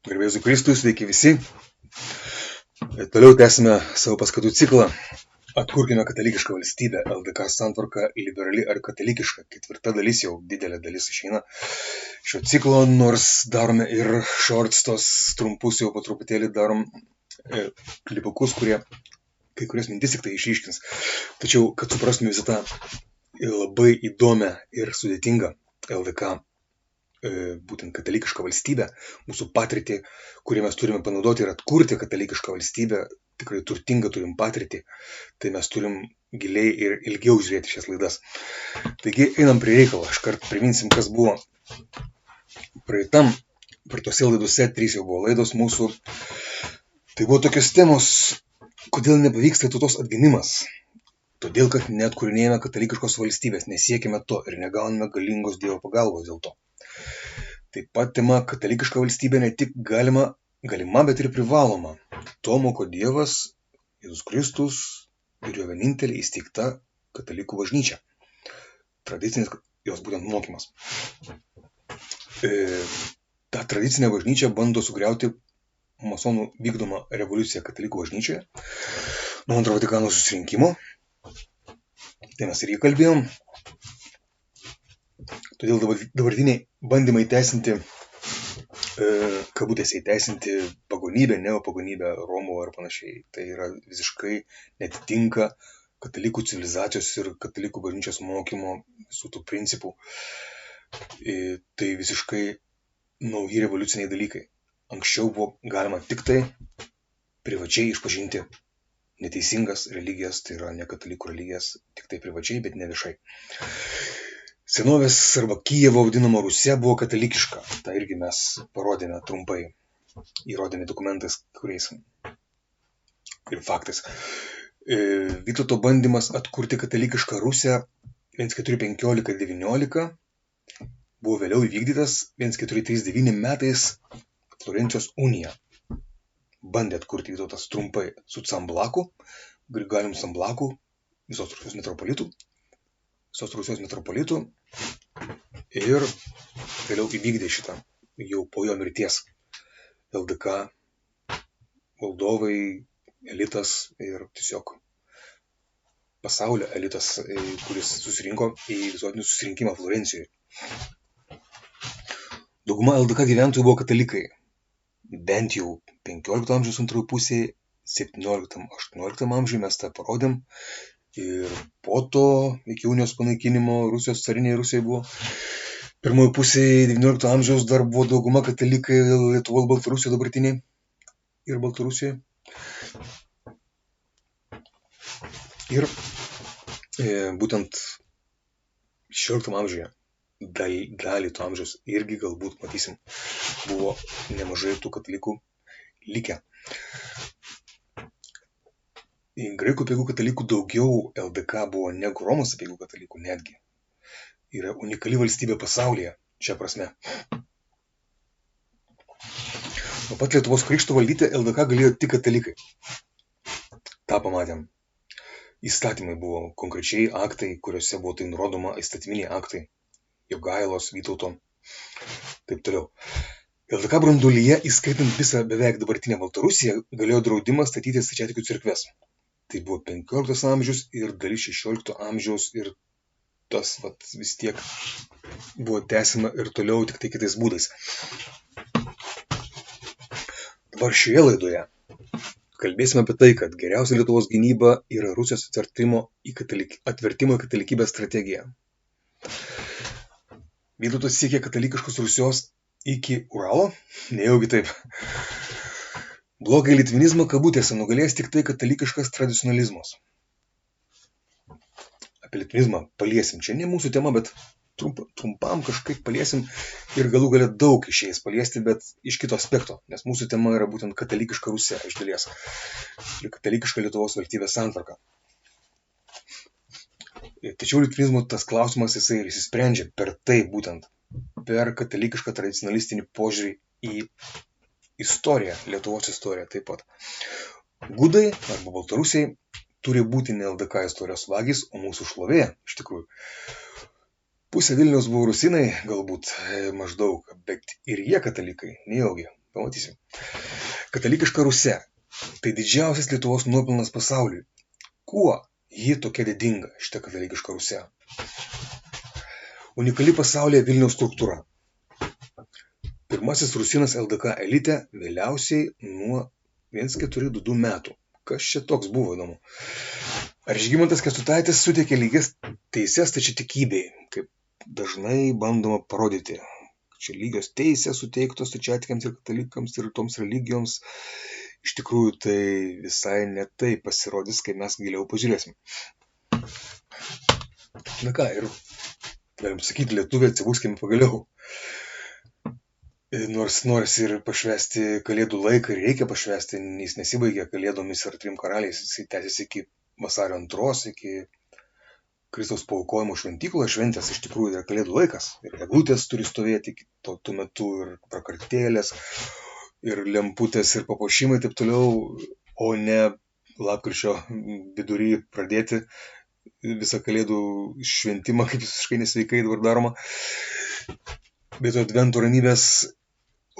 Garbė Jėzui Kristui, sveiki visi. Toliau tęsime savo paskatų ciklą. Atkurkime katalikišką valstybę, LDK santvarka liberali ar katalikiška. Ketvirta dalis, jau didelė dalis išeina šio ciklo, nors darome ir shorts, tos trumpus jau po truputėlį darom klipukus, kurie kai kurias mintis tik tai išryškins. Tačiau, kad suprastume visą tą labai įdomią ir sudėtingą LDK būtent katalikišką valstybę, mūsų patirtį, kurį mes turime panaudoti ir atkurti katalikišką valstybę, tikrai turtingą turim patirtį, tai mes turim giliai ir ilgiau žiūrėti šias laidas. Taigi einam prie reikalo, iškart priminsim, kas buvo praeitose laidose, 3 jau buvo laidos mūsų. Tai buvo tokios temos, kodėl nepavyksta tautos atgimimas. Todėl, kad neatkūrinėjame katalikiškos valstybės, nesiekime to ir negauname galingos Dievo pagalbos dėl to. Taip pat tema katalikiška valstybė ne tik galima, bet ir privaloma. To moko Dievas, Jėzus Kristus ir jo vienintelė įsteigta katalikų bažnyčia. Tradicinis jos būtent mokymas. Ta tradicinė bažnyčia bando sugriauti masonų vykdomą revoliuciją katalikų bažnyčioje nuo Antrojo Vatikano susirinkimo. Tai mes ir jį kalbėjom. Todėl dabartiniai bandymai teisinti, kabutėse įteisinti pagonybę, neopagonybę, Romų ar panašiai, tai yra visiškai netitinka katalikų civilizacijos ir katalikų bažnyčios mokymo visų tų principų. Tai visiškai nauji revoliuciniai dalykai. Anksčiau buvo galima tik tai privačiai išpažinti neteisingas religijas, tai yra ne katalikų religijas, tik tai privačiai, bet ne viešai. Senovės arba Kijevo vadinama Rusija buvo katalikiška. Tai irgi mes parodėme trumpai, įrodėme dokumentais, kuriais ir faktais. Vytauto bandymas atkurti katalikišką Rusiją 1415-19 buvo vėliau įvykdytas 1439 metais Florencijos unija. Bandė atkurti Vytautas trumpai su Camblaku, Grigalium Camblaku, visos Rusijos metropolitų ir vėliau įvykdė šitą jau po jo mirties. LDK valdovai, elitas ir tiesiog pasaulio elitas, kuris susirinko į visuotinį susirinkimą Florencijoje. Dauguma LDK gyventojų buvo katalikai, bent jau 15 amžiaus antroje pusėje, 17-18 amžiuje mes tą parodėm. Ir po to, iki unijos panaikinimo, Rusijos carinėje Rusijoje buvo. Pirmoje pusėje 19 amžiaus dar buvo dauguma katalikai Lietuvoje, Baltarusijoje dabartiniai ir Baltarusijoje. Ir būtent 16 amžiuje, dalį to amžiaus irgi galbūt matysim, buvo nemažai tų katalikų likę. Graikų apeigų katalikų daugiau LDK buvo negu Romos apeigų katalikų netgi. Yra unikali valstybė pasaulyje, šią prasme. Nuo pat Lietuvos krikšto valdyti LDK galėjo tik katalikai. Ta pamatėm. Įstatymai buvo konkrečiai aktai, kuriuose buvo tai nurodoma, įstatyminiai aktai, Jogailos, Vytauto, taip toliau. LDK branduolyje, įskaitant visą beveik dabartinę Baltarusiją, galėjo draudimas statyti stačiatikių cerkves. Tai buvo 15 amžius ir dalis 16 amžiaus ir tas vis tiek buvo tęsiama ir toliau tik tai kitais būdais. Dabar šioje laidoje kalbėsime apie tai, kad geriausia Lietuvos gynyba yra Rusijos atvertimo į katalikybę strategija. Vytautas siekė katalikiškos Rusijos iki Uralo, nejaugi taip. Blogą litvinizmą kabutėse nugalės tik tai katalikiškas tradicionalizmas. Apie litvinizmą paliesim. Čia ne mūsų tema, bet trumpam kažkaip paliesim ir galų gale daug išeis paliesti, bet iš kito aspekto, nes mūsų tema yra būtent katalikiška Rusija iš dalies ir katalikiška Lietuvos valstybės santvarka. Tačiau litvinizmo tas klausimas jisai išsisprendžia per tai būtent, per katalikišką tradicionalistinį požiūrį į istoriją, Lietuvos istoriją taip pat. Gudai arba Baltarusiai turi būti ne LDK istorijos vagys, o mūsų šlovė, iš tikrųjų. Pusė Vilniaus buvo rusinai, galbūt maždaug, bet ir jie katalikai, nejaugi. Pamatysim. Katalikiška Rusija. Tai didžiausias Lietuvos nuopelnas pasauliui. Kuo ji tokia didinga, šita katalikiška Rusija? Unikali pasaulyje Vilniaus struktūra. Pirmasis Rusinas LDK elite vėliausiai nuo 1422 metų. Kas čia toks buvo įdomu? Ar Žygimantas Kęstutaitis suteikė lygias teises stačiatikybei, kaip dažnai bandoma parodyti? Čia lygios teisės suteiktos stačiatikiams ir katalikams ir toms religijoms. Iš tikrųjų tai visai netai pasirodys, kai mes giliau pažiūrėsim. Na ką, ir galim sakyti, lietuviai, atsibuskime pagaliau. Nors ir pašvęsti kalėdų laiką, ir reikia pašvęsti, jis nesibaigia kalėdomis ar 3 karaliais, jis tęsiasi iki vasario 2, iki Kristaus paaukojimo šventyklos šventės, iš tikrųjų yra kalėdų laikas. Ir eglutės turi stovėti tuo metu, ir prakartėlės, ir lemputės, ir papuošimai, taip toliau, o ne lapkričio vidury pradėti visą kalėdų šventimą, kaip visiškai nesveikai dabar daroma. Bet advento ramybės,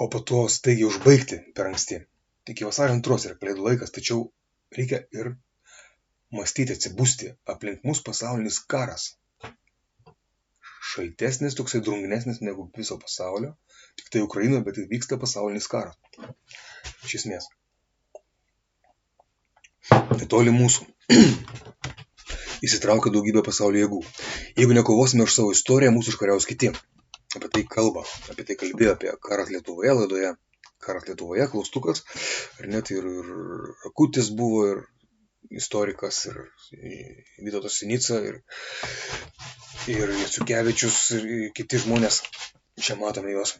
o po to staigiai užbaigti per anksti. Iki vasario 2 yra kalėdų laikas, tačiau reikia ir mąstyti, atsibusti. Aplink mus pasaulinis karas. Šaltesnis, toksai drungnesnis negu viso pasaulio. Tik tai Ukrainoje, bet vyksta pasaulinis karas. Iš esmės. Tai toli mūsų. Įsitraukia daugybė pasaulio jėgų. Jeigu nekovosime už savo istoriją, mūsų užkariaus kiti. Apie tai kalba, apie tai kalbėjo, apie Karas Lietuvoje laidoje, Karas Lietuvoje, klaustukas, ar net ir Rakutis buvo, ir istorikas, ir Vytautas Sinica, ir Jasiukevičius, ir kiti žmonės, čia matome juos.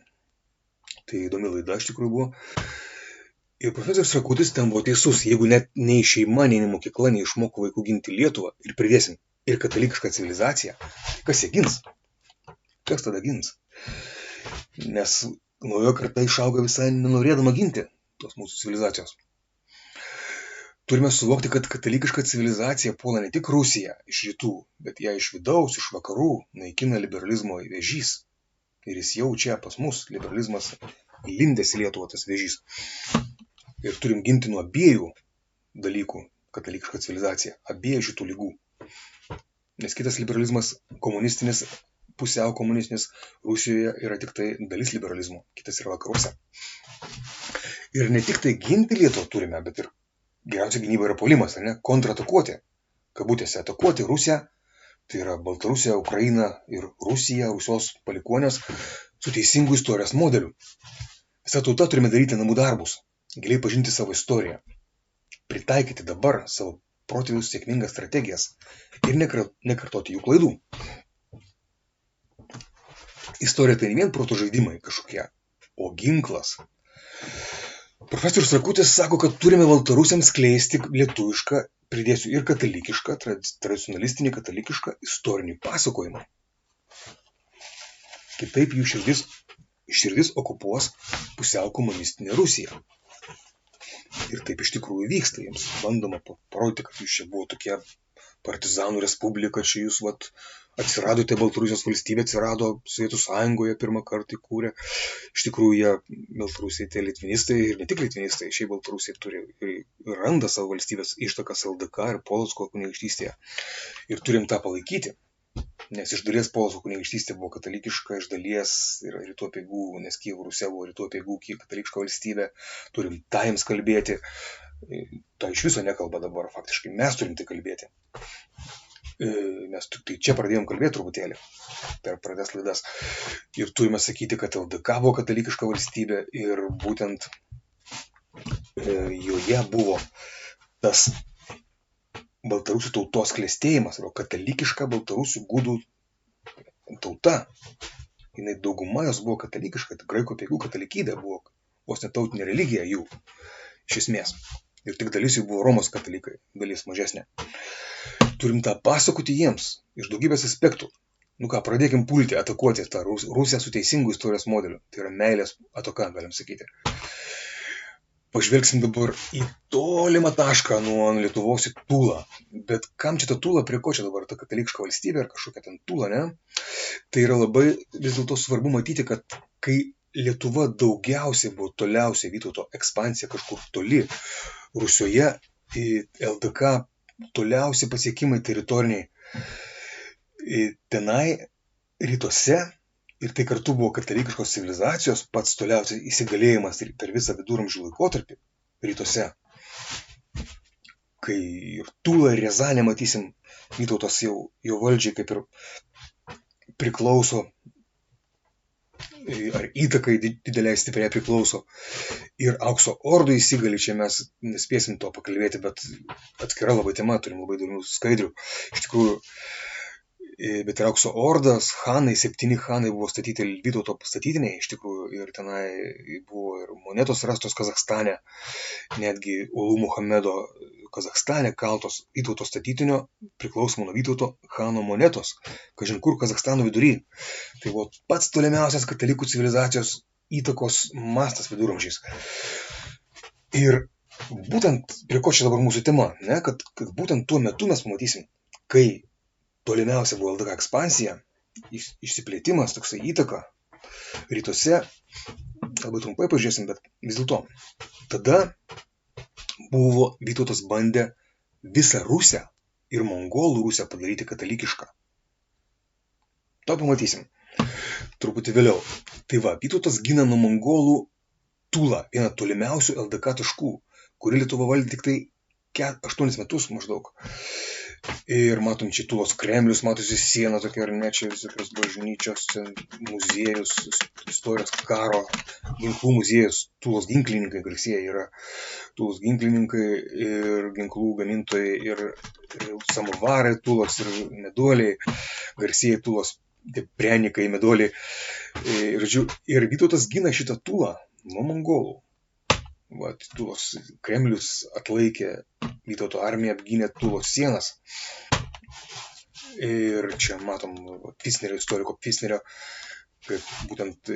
Tai įdomi laida iš tikrųjų buvo. Ir profesorius Rakutis ten buvo teisus, jeigu net nei šeima, nei mokykla neišmoko vaikų ginti Lietuvą ir pridėsim ir katalikišką civilizaciją, kas jie gins? Kas tada gins? Nes naujoji karta išauga visai nenorėdama ginti tos mūsų civilizacijos. Turime suvokti, kad katalikiška civilizacija puola ne tik Rusiją iš rytų, bet ją iš vidaus, iš vakarų naikina liberalizmo vėžys. Ir jis jau čia pas mus, liberalizmas įlindęs į Lietuvą tas vėžys. Ir turim ginti nuo abiejų dalykų katalikišką civilizaciją, abiejų šitų lygų. Nes kitas liberalizmas komunistinis, pusiau komunistinis Rusijoje yra tik tai dalis liberalizmo, kitas yra vakaruose. Ir ne tik tai ginti Lietuvą turime, bet ir geriausia gynyba yra puolimas, ne? Kontratakuoti, kabutėse atakuoti Rusiją, tai yra Baltarusija, Ukraina ir Rusija, Rusijos palikuonės su teisingu istorijos modeliu. Visą tautą turime daryti namų darbus, giliai pažinti savo istoriją, pritaikyti dabar savo protėvių sėkmingas strategijas ir nekartoti jų klaidų. Istorija tai ne vien proto žaidimai kažkokie, o ginklas. Profesorius Rakutis sako, kad turime baltarusiams skleisti lietuvišką, pridėsiu ir katalikišką, tradicionalistinį katalikišką istorinį pasakojimą. Kitaip jų širdis okupuos pusiau komunistinė Rusija. Ir taip iš tikrųjų vyksta, jiems bandoma parodyti, kad jūs čia buvo tokie partizanų respublika, čia jūs atsiradote, Baltarusijos valstybė atsirado Sovietų Sąjungoje, pirmą kartą įkūrė. Iš tikrųjų, jie Baltarusiai, tie litvinistai ir ne tik litvinistai, šiaip Baltarusiai turi ir randa savo valstybės ištakas LDK ir Polocko kunigaikštystėje. Ir turim tą palaikyti, nes iš dalies Polocko kunigaikštystė buvo katalikiška, iš dalies yra rytų apeigų, nes Kijevo Rusia buvo rytų apeigų katalikiška valstybė, turim tą jiems kalbėti. To iš viso nekalba dabar, faktiškai mes turim tai kalbėti. Mes tai čia pradėjom kalbėti truputėlį per pradės laidas. Ir turime sakyti, kad LDK buvo katalikiška valstybė ir būtent joje buvo tas baltarusių tautos klestėjimas, arba katalikiška baltarusių gudų tauta. Jinai dauguma jos buvo katalikiška, graikų apeigų katalikybė buvo vos netautinė religija jų, iš esmės. Ir tik dalis jų buvo Romos katalikai, dalis mažesnė. Turim tą pasakoti jiems iš daugybės aspektų. Pradėkim pulti, atakuoti tą Rusiją su teisingu istorijos modeliu. Tai yra meilės ataka, galim sakyti. Pažvelgsim dabar į tolimą tašką nuo Lietuvos į Tūlą. Bet kam čia ta Tūla, prie ko čia dabar ta katalikiška valstybė ar kažkokia ten Tūla, ne? Tai yra labai vis dėlto svarbu matyti, kad kai Lietuva daugiausiai buvo toliausiai Vytauto ekspansija kažkur toli. Rusioje LDK toliausiai pasiekimai teritoriniai. Tenai rytuose ir tai kartu buvo katalikiškos civilizacijos pats toliausiai įsigalėjimas per visą viduramžių laikotarpį rytuose. Kai ir Tūla ir Riazanė, matysim, Vytautas jo valdžiai kaip ir priklauso, ar įtakai dideliai stipriai priklauso. Ir Aukso Ordo įsigali, čia mes nespėsim to pakalbėti, bet atskira labai tema, turim labai daug skaidrių. Iš tikrųjų, bet ir Aukso Ordas, Hanai, 7 Hanai buvo statyti Vytauto statytiniai, iš tikrųjų, ir tenai buvo ir monetos rastos Kazachstane, netgi Ulu Muhamedo Kazachstane kaltos Vytauto statytinio, priklausomų nuo Vytauto Hano monetos, kažin kur Kazachstano vidury. Tai buvo pats tolimiausias katalikų civilizacijos įtakos mastas viduramžiais. Ir būtent, prie ko čia dabar mūsų tema, ne? Kad būtent tuo metu mes pamatysim, kai tolimiausia buvo LDK ekspansija, išsiplėtimas, toksai įtaka rytuose, labai trumpai pažiūrėsim, bet vis dėlto. Tada buvo Vytautas bandė visą Rusią ir Mongolų Rusią padaryti katalikišką. To pamatysim truputį vėliau. Tai va, Vytautas gina nuo Mongolų Tūlą, vieną tolimiausių LDK taškų, kuri Lietuva valdė tik tai 8 metus maždaug. Ir matom, čia Tūlos Kremlius, matosi siena tokia, ar ne, čia visokios bažnyčios, muziejus, istorijos karo, ginklų muziejus, Tūlos ginklininkai garsieji yra. Tūlos ginklininkai ir ginklų gamintojai ir samovarai Tūlos ir meduoliai, garsieji Tūlos prienikai, meduoliai. Ir Vytautas gina šitą Tūlą nuo mongolų. Vat, Tūlos Kremlius atlaikė, Vytauto armija apgynė Tūlos sienas. Ir čia matom Pfisnerio, istoriko Pfisnerio, kaip būtent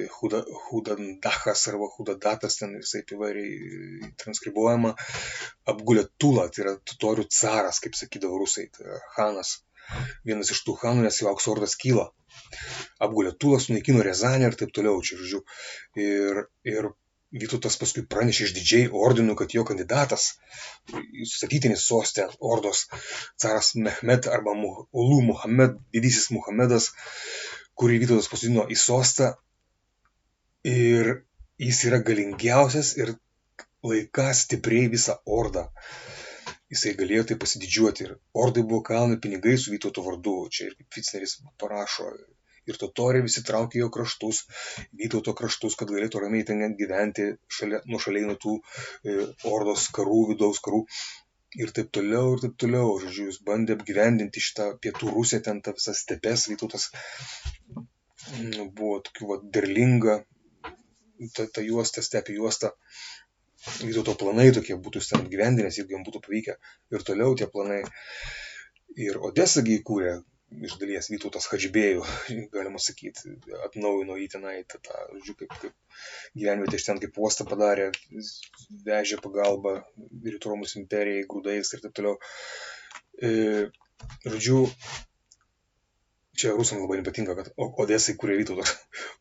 Hudandachas arba Hudadatas, ten visai įvairiai transkribuojama, apgulė Tūlą, tai yra totorių caras, kaip sakydavo rusai, tai yra Hanas. Vienas iš tų Hanų, nes jau Aukso Ordas kyla. Apgulė Tūlą, sunaikino Riazanę ir taip toliau, čia žodžiu. Ir Vytautas paskui pranešė išdidžiai ordinui, kad jo kandidatas, statytinis soste Ordos, caras Mehmed arba Ulu Muhamed, didysis Muhamedas, kurį Vytautas pasodino į sostą, ir jis yra galingiausias ir laikas stipriai visą Ordą. Jisai galėjo tai pasididžiuoti ir Ordai buvo kalami pinigai su Vytauto vardu, čia ir Pfisneris parašo. Ir totoriai visi traukė jo kraštus, Vytauto kraštus, kad galėtų ramiai ten gyventi nuošaliai nuo tų Ordos karų, vidaus karų. Ir taip toliau, ir taip toliau. Žodžiu, jis bandė apgyvendinti šitą pietų Rusiją, ten tą visą stepes. Vytautas buvo tokiu derlinga, ta juosta, stepių juosta. Vytauto planai tokie būtų jis ten apgyvendinęs, jeigu jam būtų pavykę. Ir toliau tie planai. Ir Odesą įkūrė iš dalies Vytautas Hadžbėjų, galima sakyti, atnaujino į tenai, kaip gyvenvietę iš ten kaip uostą padarė, vežė pagalbą Rytų Romos imperijai, grūdais ir taip toliau. Žodžiu, čia rusams labai nepatinka, kad Odesą įkūrė Vytautas,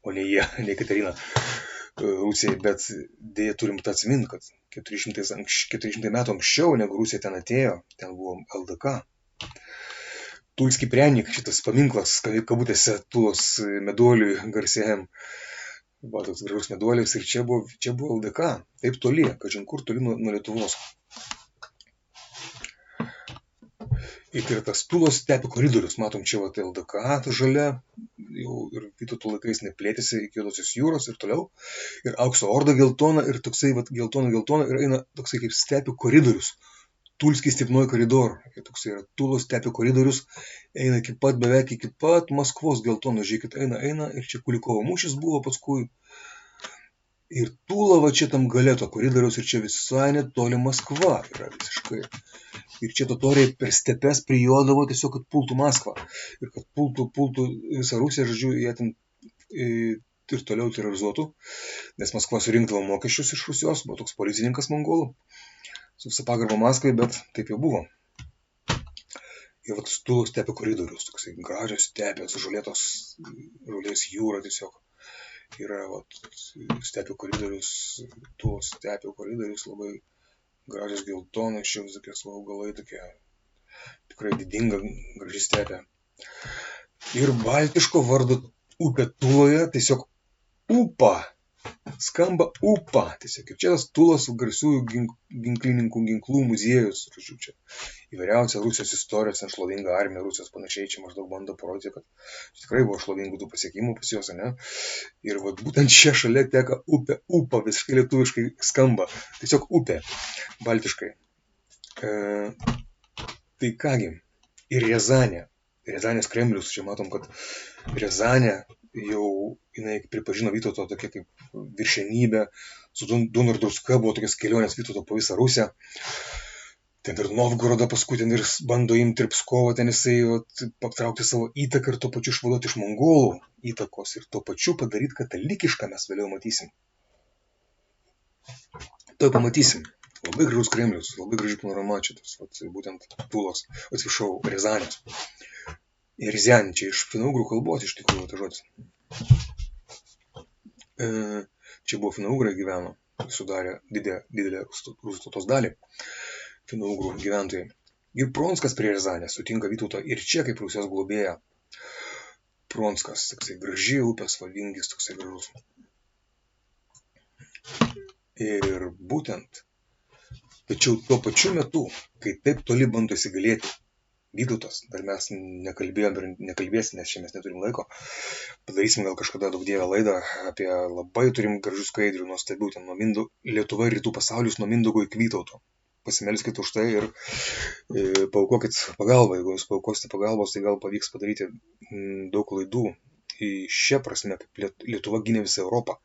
o ne jie, ne Katerina Rusijai, bet dėja turim tą atsiminti, kad 400 metų anksčiau, negu Rusija ten atėjo, ten buvo LDK. Tulskį prienik, šitas paminklas, kabutėse Tūlos meduoliui garsėjam, va, toks gražus meduolis, ir čia buvo LDK, taip toli, kažin kur toli nuo Lietuvos. Ir tai yra tas Tūlos stepių koridorius, matom čia va, LDK žalia, jau ir Vytauto laikais neplėtėsi iki Juodosios jūros ir toliau, ir Aukso Orda geltona, ir toksai va, geltona, ir eina toksai kaip stepių koridorius. Tulskis stepnoj koridor, toksai yra Tūlos stepių koridorius, eina beveik iki pat Maskvos geltono, žiūrėkit, eina, ir čia Kulikovo mūšis buvo paskui. Ir Tūla va čia tam galeto koridoriaus, ir čia visai netoli Maskva yra visiškai. Ir čia totoriai per stepes prijodavo tiesiog, kad pultų Maskvą. Ir kad pultų visą Rusiją, žodžiu, jie ten ir toliau terrorizuotų, nes Maskva surinkdavo mokesčius iš Rusijos, buvo toks policininkas mongolų. Su visą pagarbą Maskvai, bet taip jau buvo. Ir vat Tūlos stepių koridorius, toksai gražios stepės, žolės jūra tiesiog. yra stepių koridorius, tuos stepių koridorius, labai gražios geltonos, čia tokie augalai, tokie tikrai didinga, graži stepė. Ir baltiško vardo upė Tuloje tiesiog upa. Skamba upa. Tiesiog ir čia tas Tulos garsiųjų ginklų muziejus. Čia įvairiausia Rusijos istorijos, šlovinga armija Rusijos panašiai. Čia maždaug bando parodyti, kad tikrai buvo šlovingų tų pasiekimų pas juos, ne? Ir būtent čia šalia teka upė upa, visiškai lietuviškai skamba. Tiesiog upė, baltiškai. Tai kągi, ir Riazanė. Riazanės Kremlius, čia matom, kad Riazanė jau jinai pripažino Vytauto tokia kaip viršenybė, su Dunu ir Druska buvo tokias kelionės Vytauto po visą Rusiją. Ten ir Novgorodą paskui ten ir bando imti ir Pskovą, ten jisai patraukti savo įtaką ir tuo pačiu išvaduoti iš mongolų įtakos ir tuo pačiu padaryti katalikišką, mes vėliau matysim. To pamatysim. Labai gražus Kremlius, labai graži panorama čia, būtent Tulos, atsiprašau, Riazanės. Ir Riazanė, čia iš finougrų kalbos iš tikrųjų tas žodis. Čia buvo finaugrai gyveno, sudarė didelę rusų tautos dalį, finougrų gyventojai. Ir Pronskas prie Riazanės sutinka Vytautą ir čia kaip Rusijos globėja. Pronskas, toksai graži upės, valingis, toksai gražus. Ir būtent, tačiau tuo pačiu metu, kai taip toli bando įsigalėti Vytautas, dar mes nekalbėjom ir nekalbėsim, nes čia mes neturim laiko, padarysim gal kažkada daug dievę laidą apie labai turim gražių skaidrių, nuostabių, ten nuo Lietuva ir rytų pasaulius nuo Mindaugo iki Vytauto. Pasimelskite už tai ir paaukokit pagalbą, jeigu jūs paaukosite pagalbos, tai gal pavyks padaryti daug laidų. Šia prasme, kaip Lietuva gynė visą Europą,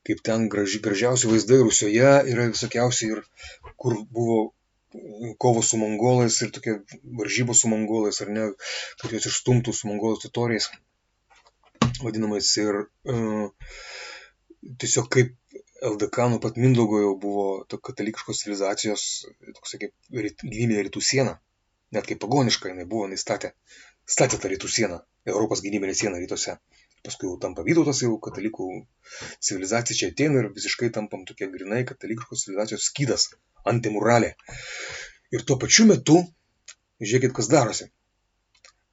kaip ten gražiausi vaizdai Rusijoje yra visokiausi ir kur buvo kovos su mongolais ir tokie varžybos su mongolais, ar ne, kad juos išstumtų su mongolų totoriais, vadinamais, ir tiesiog kaip LDK nuo pat Mindaugo jau buvo katalikiškos civilizacijos, toks kaip gynybinė rytų siena, net kaip pagoniška jinai buvo, jinai statė tą rytų sieną, Europos gynybinę sieną rytuose. Paskui jau tampa Vytautas, jau katalikų civilizacija čia ateina ir visiškai tampam tokie grinai katalikiškos civilizacijos skydas, antimuralė. Ir tuo pačiu metu, žiūrėkit, kas darosi.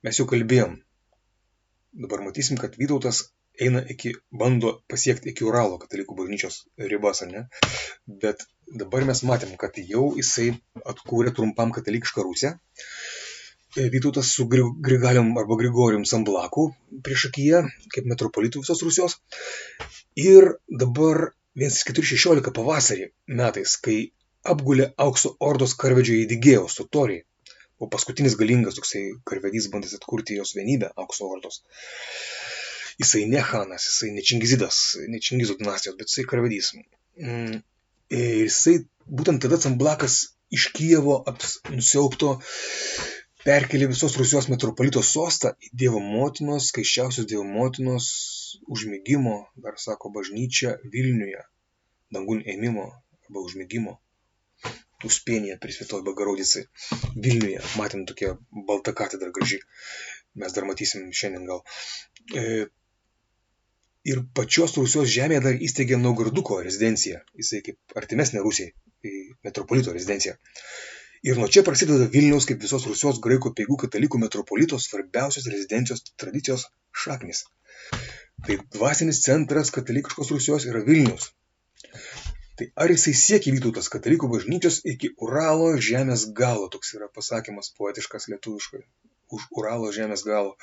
Mes jau kalbėjom. Dabar matysim, kad Vytautas bando pasiekti iki Uralo katalikų bažnyčios ribas, ar ne? Bet dabar mes matėm, kad jau jisai atkūrė trumpam katalikišką Rusiją. Vytautas su Grigalium arba Grigorijum Samblaku priešakyje, kaip metropolitų visos Rusijos. Ir dabar 1416 pavasarį metais, kai apgulė aukso ordos karvedžio Eidygėjaus totoriai, o paskutinis galingas toksai karvedys bandęs atkurti jos vienybę aukso ordos. Jisai ne Hanas, jisai ne Čingizidas, ne Čingizų dinastijos, bet jisai karvedys. Ir jisai būtent tada Samblakas iš Kijevo nusiaupto perkelė visos Rusijos metropolito sostą į Dievo motinos, skaisčiausios Dievo motinos užmigimo, dar sako, bažnyčia Vilniuje, dangun ėmimo arba užmigimo, Uspėnėje prie Svetoj Bogorodice Vilniuje. Matėm tokia balta katedra graži, mes dar matysim šiandien gal. Ir pačios Rusijos žemėje dar įsteigė Naugarduko rezidenciją, jisai kaip artimesnė Rusijai, metropolito rezidencija. Ir nuo čia prasideda Vilniaus kaip visos Rusijos graikų apeigų katalikų metropolito svarbiausios rezidencijos tradicijos šaknis. Tai dvasinis centras katalikiškos Rusijos yra Vilnius. Tai ar jisai siekia Vytautas katalikų bažnyčios iki Uralo žemės galo, toks yra pasakymas poetiškas lietuviškai, už Uralo žemės galo.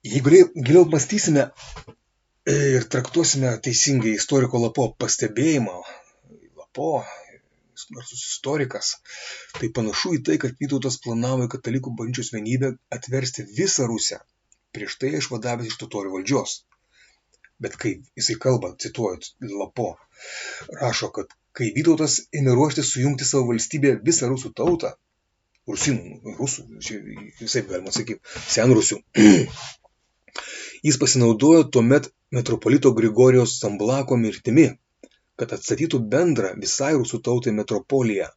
Jeigu giliau mąstysime ir traktuosime teisingai istoriko Lapo pastebėjimą, Lapo, garsus istorikas, tai panašu į tai, kad Vytautas planavo į katalikų bažnyčios vienybę atversti visą Rusiją, prieš tai išvadavęs iš totorių valdžios. Bet kai jisai kalba, cituojant Lapo, rašo, kad kai Vytautas ėmė ruoštis sujungti savo valstybę visą rusų tautą, rusų, visai galima sakyti, senrusių, jis pasinaudojo tuomet metropolito Grigorijaus Samblako mirtimi, kad atstatytų bendrą visai rusų tautai metropoliją.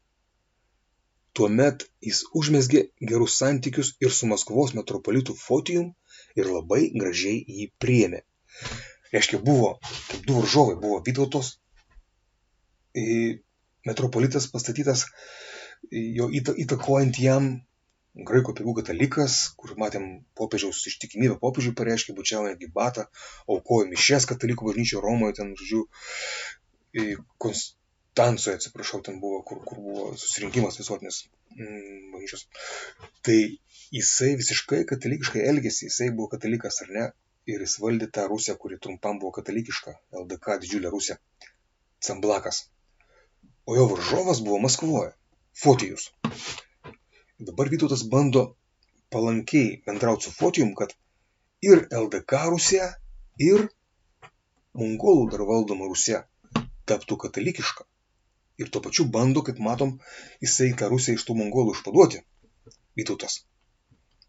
Tuomet jis užmezgė gerus santykius ir su Maskvos metropolitu Fotijum ir labai gražiai jį priėmė. Reiškia, buvo kaip du varžovai, buvo Vytautos metropolitas pastatytas, jo įtakojant jam graikų apeigų katalikas, kur matėm popiežiaus ištikimybę popiežiui pareiškė, bučiavo netgi batą, aukojo mišias katalikų bažnyčioje Romoje, ten, žodžiu, Konstancijoje, atsiprašau, ten buvo, kur buvo susirinkimas visuotinis bažnyčios. Tai jisai visiškai katalikiškai elgėsi, jisai buvo katalikas ar ne, ir jis valdė tą Rusiją, kuri trumpam buvo katalikiška, LDK, didžiulė Rusija, Camblakas. O jo varžovas buvo Maskvoje, Fotijus. Dabar Vytautas bando palankiai bendrauti su Fotijum, kad ir LDK Rusija, ir mongolų dar valdoma Rusija taptų katalikiška. Ir tuo pačiu bando, kaip matom, jisai tą Rusiją iš tų mongolų išpaduoti, Vytautas.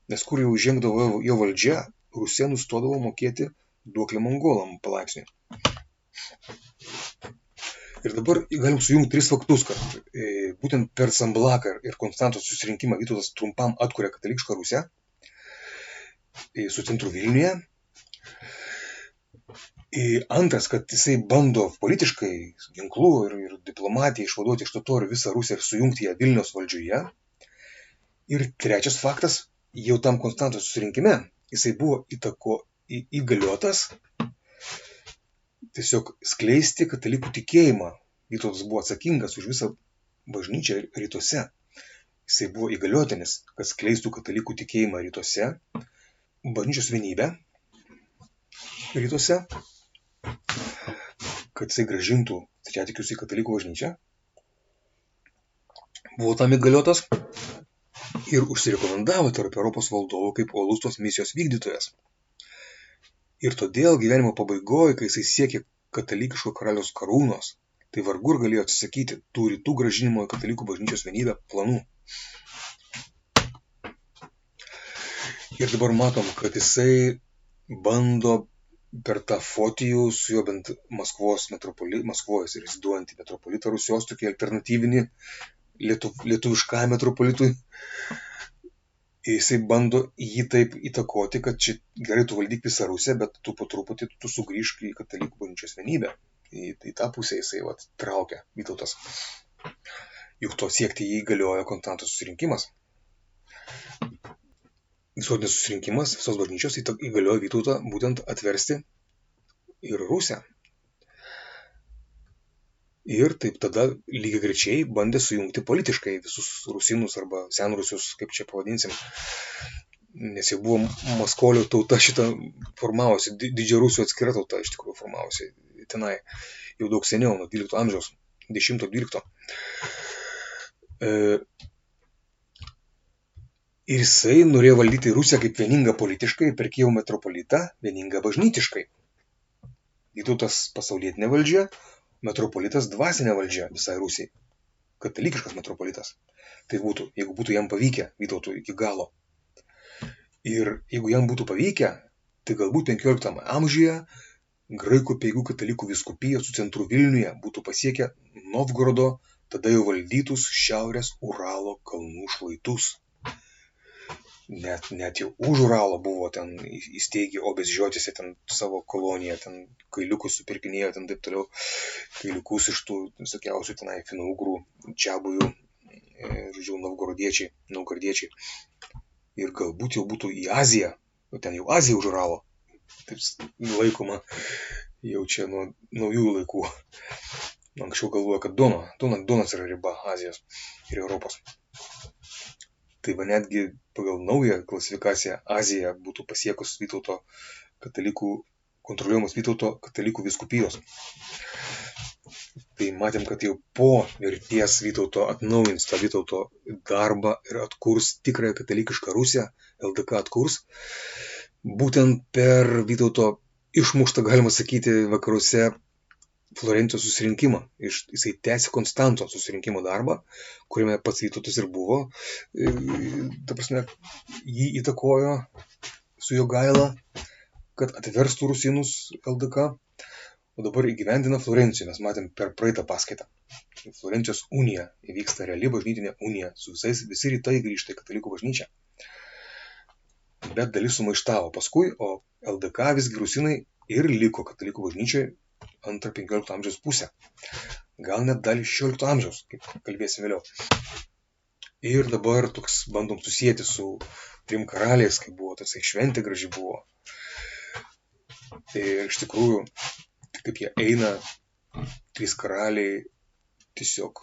Nes kur jau žengdavo jo valdžia, Rusija nustodavo mokėti duoklę mongolam palaipsniui. Ir dabar galim sujungti tris faktus, kad būtent per Camblaką ir Konstancijos susirinkimą Vytautas trumpam atkuria katalikišką Rusiją su centru Vilniuje. Antras, kad jisai bando politiškai, ginklų ir diplomatiją išvaduoti iš totorių visą Rusiją ir sujungti ją Vilniaus valdžioje. Ir trečias faktas, jau tam Konstancijos susirinkime jisai buvo įgaliotas tiesiog skleisti katalikų tikėjimą. Vytautas buvo atsakingas už visą bažnyčią rytuose. Jisai buvo įgaliotinis, kad skleistų katalikų tikėjimą rytuose, bažnyčios vienybę rytuose, kad jisai grąžintų stačiatikius į katalikų bažnyčią. Buvo tam įgaliotas ir užsirekomendavo tarp Europos valdovų kaip uolus tos misijos vykdytojas. Ir todėl gyvenimo pabaigoje, kai jisai siekė katalikiško karaliaus karūnos, tai vargu ir galėjo atsisakyti tų rytų grąžinimo į katalikų bažnyčios vienybę planų. Ir dabar matom, kad jisai bando per tą Fotijų su juo bent Maskvos reziduojantį metropolitą Rusijos, tokį alternatyvinį lietuvišką metropolitui. Jisai bando jį taip įtakoti, kad čia gerai tu valdyk visą Rusiją, bet tu po truputį tu sugrįžk į katalikų bažnyčios vienybę. Į tą pusę jisai traukia Vytautas. Juk to siekti jį įgaliojo Konstancijos susirinkimas. Visuotinis susirinkimas visos bažnyčios įgaliojo Vytautą būtent atversti ir Rusiją. Ir taip tada lygiagrečiai bandė sujungti politiškai visus rusinus arba senrusius, kaip čia pavadinsim. Nes jau buvo Maskolio tauta šitą formavosi, Didžia Rusijos atskira tauta iš tikrųjų formavosi tenai jau daug seniau, nuo 12 amžiaus, 10-12. Ir jisai norėjo valdyti Rusiją kaip vieningą politiškai ir per Kijevo metropolitą vieningą bažnytiškai. Vytautas pasaulietinė valdžia, metropolitas dvasinė valdžia visai Rusijai. Katalikiškas metropolitas. Tai būtų, jeigu būtų jam pavykę Vytautui iki galo. Ir jeigu jam būtų pavykę, tai galbūt 15 amžiuje graikų apeigų katalikų vyskupijos su centru Vilniuje būtų pasiekę Novgorodo, tada jau valdytus šiaurės Uralo kalnų šlaitus. Net jau už Uralo buvo ten įsteigę Obezžiotėse ten savo koloniją, ten kailiukus supirkinėjo, ten taip toliau, kailiukus iš tų visokiausių tenai finougrų, čiabujų, žodžiu, novgordiečiai. Ir galbūt jau būtų į Aziją, ten jau Azija už Uralo, taip laikoma jau čia nuo naujųjų laikų. Anksčiau galvoja, kad Donas yra riba Azijos ir Europos. Tai va netgi pagal naują klasifikaciją Azija būtų pasiekus Vytauto katalikų, kontroliuojamos Vytauto katalikų vyskupijos. Tai matėm, kad jau po mirties Vytauto atnaujins tą Vytauto darbą ir atkurs tikrąją katalikišką Rusiją, LDK atkurs, būtent per Vytauto išmuštą, galima sakyti, vakaruose Florencijos susirinkimą. Jisai tęsė Konstancijos susirinkimo darbą, kuriame pats Vytautas ir buvo. Ta prasme, jį įtakojo su Jogaila, kad atverstų rusinus LDK, o dabar įgyvendina Florencijoje. Mes matėm per praeitą paskaitą. Florencijos unija įvyksta reali bažnytinė unija, visi rytai grįžta į katalikų bažnyčią. Bet dalis sumaištavo paskui, o LDK visgi rusinai ir liko katalikų bažnyčiai antrą 15 amžiaus pusę. Gal net dalį 16 amžiaus, kaip kalbėsim vėliau. Ir dabar toks bandom susijęti su 3 karaliais, kaip buvo, tasai šventė graži buvo. Ir iš tikrųjų, kaip jie eina, 3 karaliai, tiesiog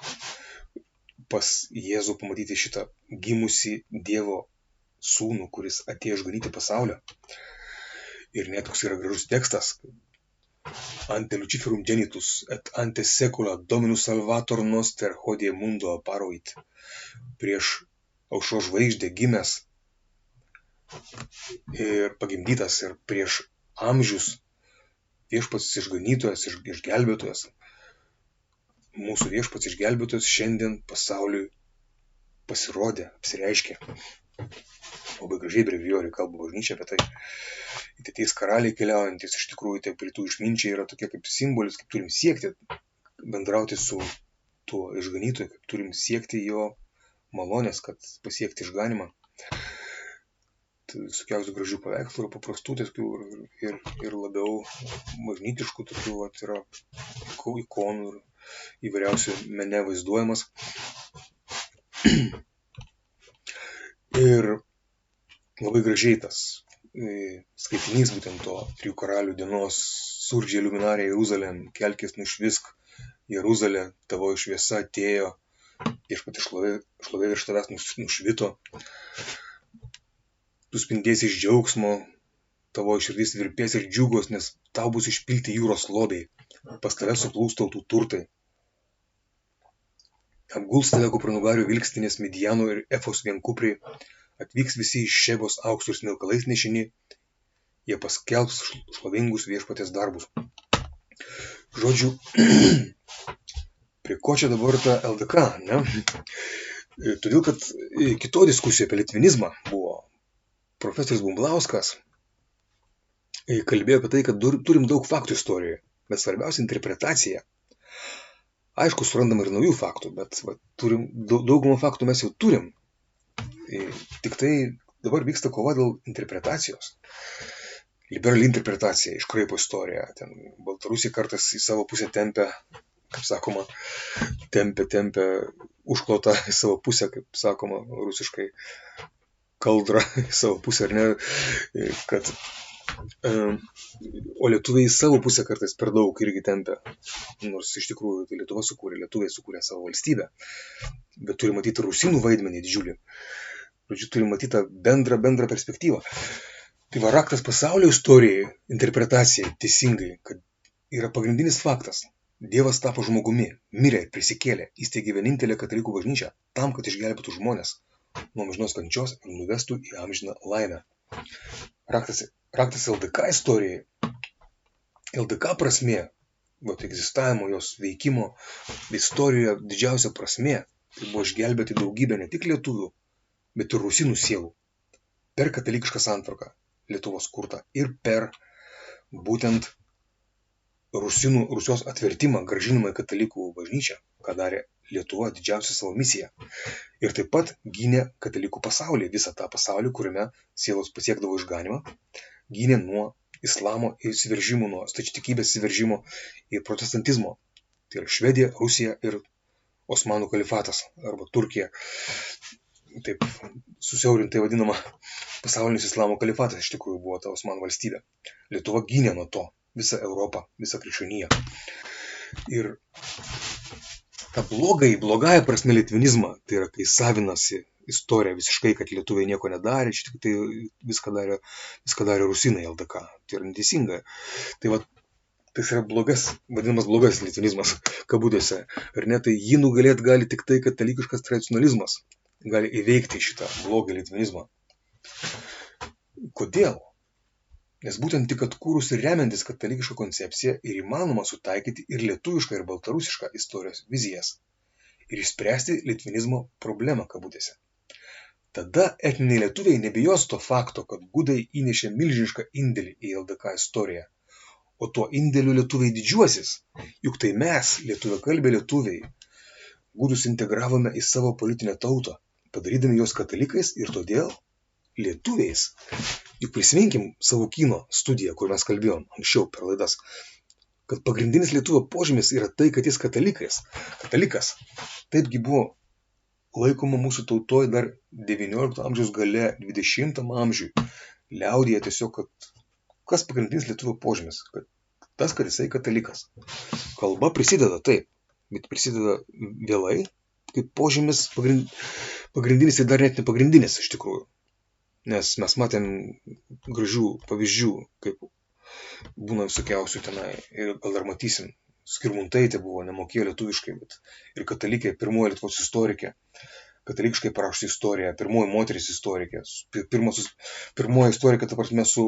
pas Jėzų pamatyti šitą gimusį Dievo sūnų, kuris atėjo išganyti pasaulio. Ir net toks yra gražus tekstas. Ante Luciferum genitus et ante secula Dominus Salvator noster hodie mundo aparuit. Prieš aušros žvaigždę gimęs ir pagimdytas ir prieš amžius viešpats išganytojas, išgelbėtojas. Mūsų viešpats išgelbėtojas šiandien pasauliui pasirodė, apsireiškė. Labai gražiai brevijoriai kalba bažnyčia apie tai. Tai 3 karaliai keliaujantis, iš tikrųjų, tai rytų išminčiai yra tokie kaip simbolis, kaip turim siekti bendrauti su tuo išganytoju, kaip turim siekti jo malonės, kad pasiekti išganimą. Tai visokiausių gražių paveikslų, paprastų ir labiau bažnytiškų tokių yra ikonų ir įvairiausių mene vaizduojamas. Ir labai gražiai tas skaitinys būtent to 3 karalių dienos surdžiai liuminarė Jeruzalėm, kelkis nušvisk Jeruzalė, tavo šviesa atėjo, viešpaties šlovė virš tavęs nušvito, tu spindėsi iš džiaugsmo, tavo širdis virpės ir džiugos, nes tau bus išpilti jūros lobiai, pas tave suplūs tautų turtai. Apguls tave kupranugarių vilkstinės Midjanų ir Efos vienkupriai, atvyks visi iš Šebos auksu ir smilkalais nešini, jie paskelbs šlovingus viešpaties darbus. Žodžiu, prie ko čia dabar ta LDK, ne? Todėl, kad kito diskusija apie litvinizmą buvo. Profesorius Bumblauskas kalbėjo apie tai, kad turim daug faktų istorijoje, bet svarbiausia interpretacija. Aišku, surandam ir naujų faktų, bet turim, daugumą faktų mes jau turim. Tik tai dabar vyksta kova dėl interpretacijos. Liberali interpretacija iškraipo istoriją. Ten Baltarusija kartais į savo pusę tempia, kaip sakoma, tempia užklotą į savo pusę, kaip sakoma, rusiškai kaldrą į savo pusę, ar ne, kad o lietuviai į savo pusę kartais per daug irgi tempia. Nors iš tikrųjų tai lietuviai sukūrė savo valstybę, bet turi matyti rusinų vaidmenį didžiulį. Žodžiu, turi matyti bendrą perspektyvą. Tai va raktas pasaulio istorijai, interpretacijai teisingai, kad yra pagrindinis faktas. Dievas tapo žmogumi, mirė, prisikėlė, įsteigė vienintelę katalikų bažnyčią tam, kad išgelbėtų žmonės nuo amžinos kančios ir nuvestų į amžiną laimę. Raktas LDK istorijai, LDK prasmė, egzistavimo, jos veikimo istorijoje didžiausia prasmė, tai buvo išgelbėti daugybę ne tik lietuvių, bet ir rusinų sielų per katalikišką santvarką Lietuvos kurtą ir per būtent Rusijos atvertimą, grąžinimą į katalikų bažnyčią, ką darė Lietuva didžiausią savo misiją. Ir taip pat gynė katalikų pasaulį, visą tą pasaulį, kuriame sielos pasiekdavo išganimą, gynė nuo islamo įsiveržimo, nuo stačiatikybės įsiveržimo į protestantizmo. Tai yra Švedija, Rusija ir Osmanų kalifatas arba Turkija. Taip susiaurintai vadinama pasaulinis islamo kalifatas iš tikrųjų buvo ta Osmanų valstybė. Lietuva gynė nuo to visą Europą, visą krikščioniją. Ir ta blogąją prasme litvinizmą, tai yra kai savinasi istorija visiškai, kad lietuviai nieko nedarė, čia tik tai viską darė rusinai LDK. Tai yra neteisinga. Tai va, tas yra vadinamas blogas litvinizmas, kabutėse. Ar ne, tai jį nugalėti gali tik tai katalikiškas tradicionalizmas. Gali įveikti šitą blogą litvinizmą. Kodėl? Nes būtent tik atkūrus ir remiantis katalikišką koncepciją ir įmanoma sutaikyti ir lietuvišką, ir baltarusišką istorijos vizijas ir išspręsti litvinizmo problemą, kabutėse. Tada etniniai lietuviai nebijos to fakto, kad gudai įnešė milžinišką indėlį į LDK istoriją, o tuo indėliu lietuviai didžiuosis, juk tai mes, lietuviakalbiai lietuviai, gudus integravome į savo politinę tautą, padarydami juos katalikais ir todėl lietuviais. Juk prisiminkim savo kino studiją, kur mes kalbėjom anksčiau per laidas, kad pagrindinis lietuvio požymis yra tai, kad jis katalikas. Taipgi buvo laikoma mūsų tautoje dar 19 amžiaus gale, 20 amžiui. Liaudyje tiesiog, kad kas pagrindinis lietuvio požymis? Kad jisai katalikas. Kalba prisideda taip, bet prisideda vėlai, kaip požymis pagrindinis ir dar net nepagrindinis iš tikrųjų. Nes mes matėm gražių pavyzdžių, kaip būna visokiausių tenai. Ir gal dar matysim, Skirmuntaitė buvo, nemokėjo lietuviškai, bet ir katalikė, pirmoji Lietuvos istorikė. Katalikiškai parašusi istoriją, pirmoji moteris istorikė, pirmoji istorikė, ta prasme, su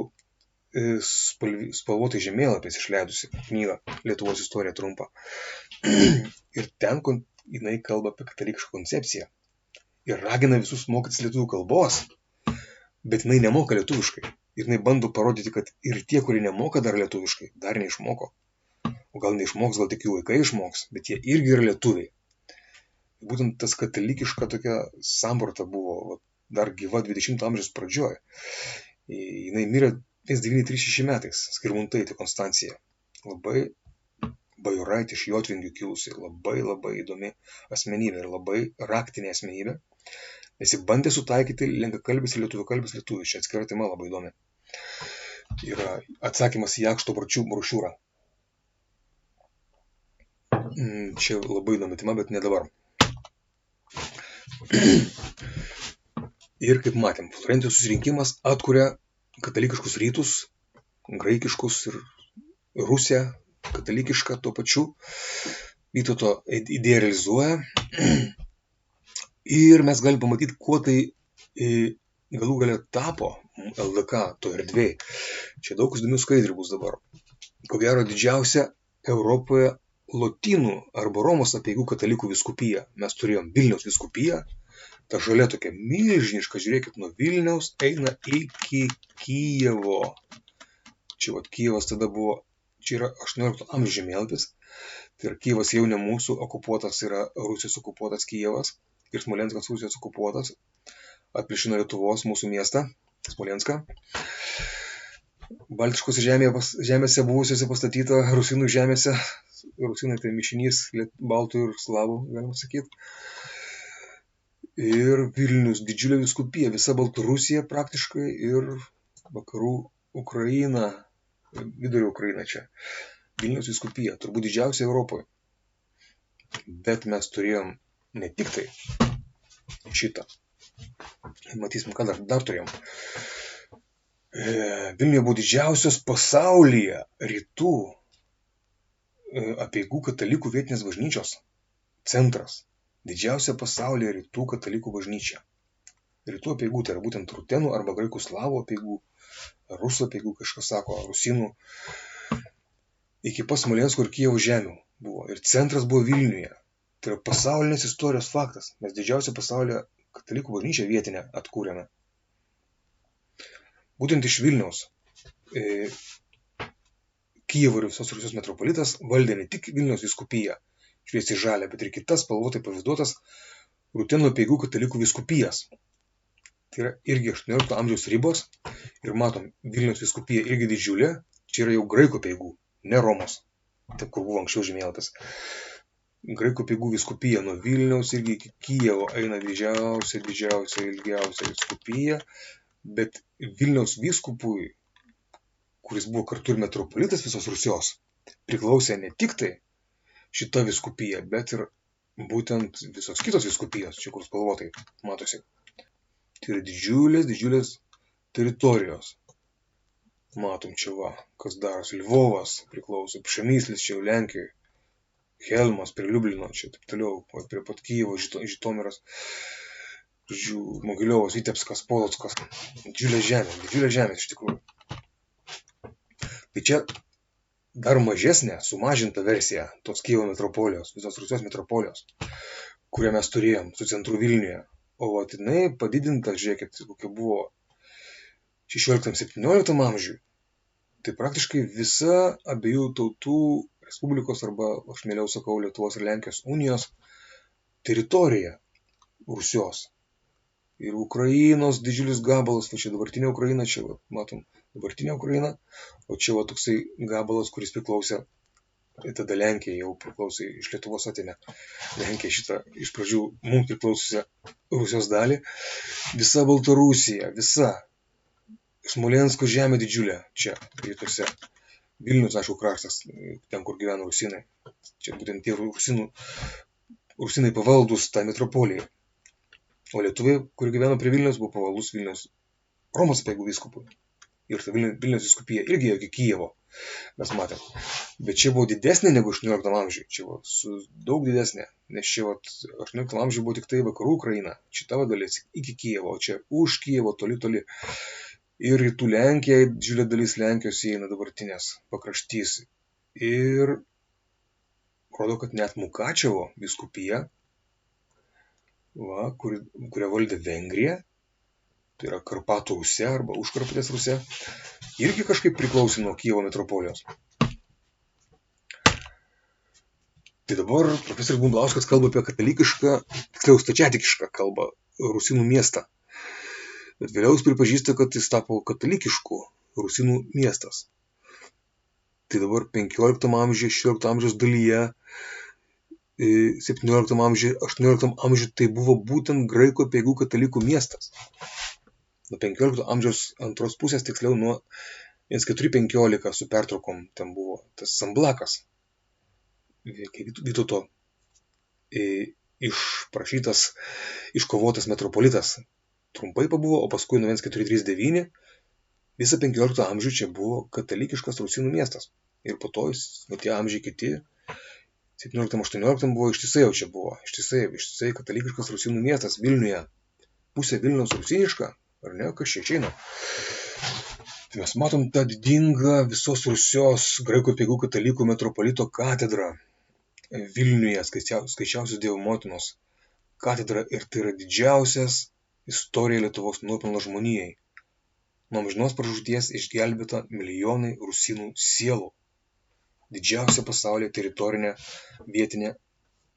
spalvotai žemėlapiais išleidusi knygą Lietuvos istorija trumpą. Ir ten jinai kalba apie katalikišką koncepciją. Ir ragina visus mokytis lietuvių kalbos, bet jinai nemoka lietuviškai. Ir jinai bando parodyti, kad ir tie, kurie nemoka dar lietuviškai, dar neišmoko. O gal neišmoks, gal tik jų vaikai išmoks, bet jie irgi yra lietuviai. Būtent tas katalikiška tokia samprata buvo dar gyva 20 amžiaus pradžioje. Jinai mirė 1936 metais, Skirmuntaitė Konstancija. Labai bajoraitė iš Jotvingių kilusi, labai įdomi asmenybė ir labai raktinė asmenybė. Nes jį bandė sutaikyti lenkakalbis ir lietuviakalbis lietuvius. Čia atskira tema labai įdomi. Yra atsakymas į Jakšto brošiūrą. Čia labai įdomi tema, bet ne dabar. Ir kaip matėm, Florencijos susirinkimas atkuria katalikiškus rytus, graikiškus ir Rusiją katalikišką tuo pačiu. Vytauto idėją realizuoja. Ir mes galime pamatyti, kuo tai galų gale tapo LDK to erdvėj. Čia daug įdomių skaidrių bus dabar. Ko gero didžiausia Europoje lotynų arba Romos apeigų katalikų vyskupija. Mes turėjom Vilniaus vyskupiją. Ta žalia tokia milžiniška, žiūrėkit, nuo Vilniaus eina iki Kijevo. Čia Kijevas tada buvo, čia yra 18 amžiaus žemėlapis. Tai yra Kijevas jau ne mūsų okupuotas, yra Rusijos okupuotas Kijevas. Ir Smolenskas Rusijos okupuotas. Atplėšino Lietuvos mūsų miestą, Smolenską. Baltiškose žemėse buvusiose pastatyta rusinų žemėse. Rusinai tai mišinys baltų ir slavų, galima sakyti. Ir Vilnius, didžiulė vyskupija, visa Baltarusija praktiškai ir vakarų Ukraina, vidurio Ukraina čia. Vilniaus vyskupija, turbūt didžiausia Europoje. Bet mes turėjom ne tik tai šitą. Matysim, ką dar turėjom. Vilniuje buvo didžiausios pasaulyje rytų apeigų katalikų vietinės bažnyčios centras. Didžiausia pasaulyje rytų katalikų bažnyčia. Rytų apeigų, tai yra būtent rutenų arba graikų slavų apeigų, rusų apeigų, kažkas sako, rusinų. Iki pas Smolensko ir Kijevo žemių buvo. Ir centras buvo Vilniuje. Tai yra pasaulinės istorijos faktas. Mes didžiausią pasaulyje katalikų bažnyčią vietinę atkūrėme. Būtent iš Vilniaus Kijevo ir visos Rusijos metropolitas valdė ne tik Vilniaus vyskupiją, šviesiai žalia, bet ir kitas spalvotai pavaizduotas rutenų apeigų katalikų vyskupijas. Tai yra irgi 18 amžiaus ribos. Ir matom, Vilniaus vyskupija irgi didžiulė. Čia yra jau graikų apeigų, ne Romos. Taip, kur buvo anksčiau žemėlapis. Graikų apeigų vyskupija nuo Vilniaus irgi iki Kijevo eina didžiausia, ilgiausia vyskupija. Bet Vilniaus vyskupui, kuris buvo kartu ir metropolitas visos Rusijos, priklausė ne tik tai šita vyskupija, bet ir būtent visos kitos vyskupijos, čia kur spalvotai matosi. Tai yra didžiulės teritorijos. Matom čia va, kas darosi. Lvovas priklauso, Pšemyslis čia jau Lenkijoje, Helmas prie Liublino, čia taip toliau, prie pat Kijevo, Žitomiras, Mogiliovas, Vitebskas, Polockas. Didžiulė žemė iš tikrųjų. Tai čia dar mažesnė, sumažinta versija tos Kijevo metropolijos, visos Rusijos metropolijos, kurią mes turėjom su centru Vilniuje. O jinai padidinta, žiūrėkit, kokia buvo 16-17 amžiui. Tai praktiškai visa abiejų tautų Respublikos arba, aš mieliau sakau, Lietuvos ir Lenkijos unijos teritorija Rusijos. ir Ukrainos didžiulis gabalas, va čia dabartinė Ukraina, čia va, matom dabartinė Ukraina, o čia va toksai gabalas, kuris priklausė, tada Lenkija jau priklausė, iš Lietuvos atėmė Lenkija šitą iš pradžių mums priklausiusią Rusijos dalį, visa Baltarusija, visa Smolensko žemė didžiulė, čia rytuose, Vilnius, aišku, kraštas, ten, kur gyvena rusinai, čia būtent tie rusinai pavaldus tą metropoliją. O lietuviai, kurie gyveno prie Vilnius, buvo pavaldus Vilnius Romos apeigų vyskupui. Ir ta Vilnius vyskupija irgi ėjo iki Kijevo, mes matėm. Bet čia buvo didesnė negu 18 amžiuje, čia buvo daug didesnė, nes čia 18 amžiuje buvo tik tai vakarų Ukraina, šita dalis iki Kijevo, o čia už Kijevo toli toli. Ir rytų Lenkija, didžiulė dalis Lenkijos įeina dabartinės pakraštys. Ir rodo, kad net Mukačevo vyskupija, kurią valdė Vengrija, tai yra Karpatų Rusija arba Užkarpatės Rusija, irgi kažkaip priklausė nuo Kijevo metropolijos. Tai dabar profesorius Bumblauskas kalba apie katalikišką, tiksliau stačiatikišką kalbą, Rusinų miestą. Bet vėliau jis pripažįsta, kad jis tapo katalikišku Rusinų miestas. Tai dabar 15 amžiuje, 16 amžiaus dalyje, 17 amžiuje, 18 amžiuje tai buvo būtent graikų apeigų katalikų miestas. Nuo 15 amžiaus antros pusės, tiksliau nuo 1415 su pertraukom, ten buvo tas Samblakas, Vytauto išprašytas, iškovotas metropolitas. Trumpai pabuvo, o paskui nuo 1439 visą 15 amžių čia buvo katalikiškas Rusinų miestas. Ir po to tie amžiai kiti, 17-18 buvo ištisai jau čia buvo, ištisai katalikiškas Rusinų miestas Vilniuje. Pusė Vilniaus rusiniška, ar ne, kas čia išeina. Tai mes matom tą didingą visos Rusijos graikų apeigų katalikų metropolito katedrą Vilniuje, skaičiausios Dievo motinos katedra, ir tai yra didžiausias istorija Lietuvos nuopelnas žmonijai. Nuo amžinos pražūties išgelbėta milijonai rusinų sielų. Didžiausia pasaulyje teritorinė vietinė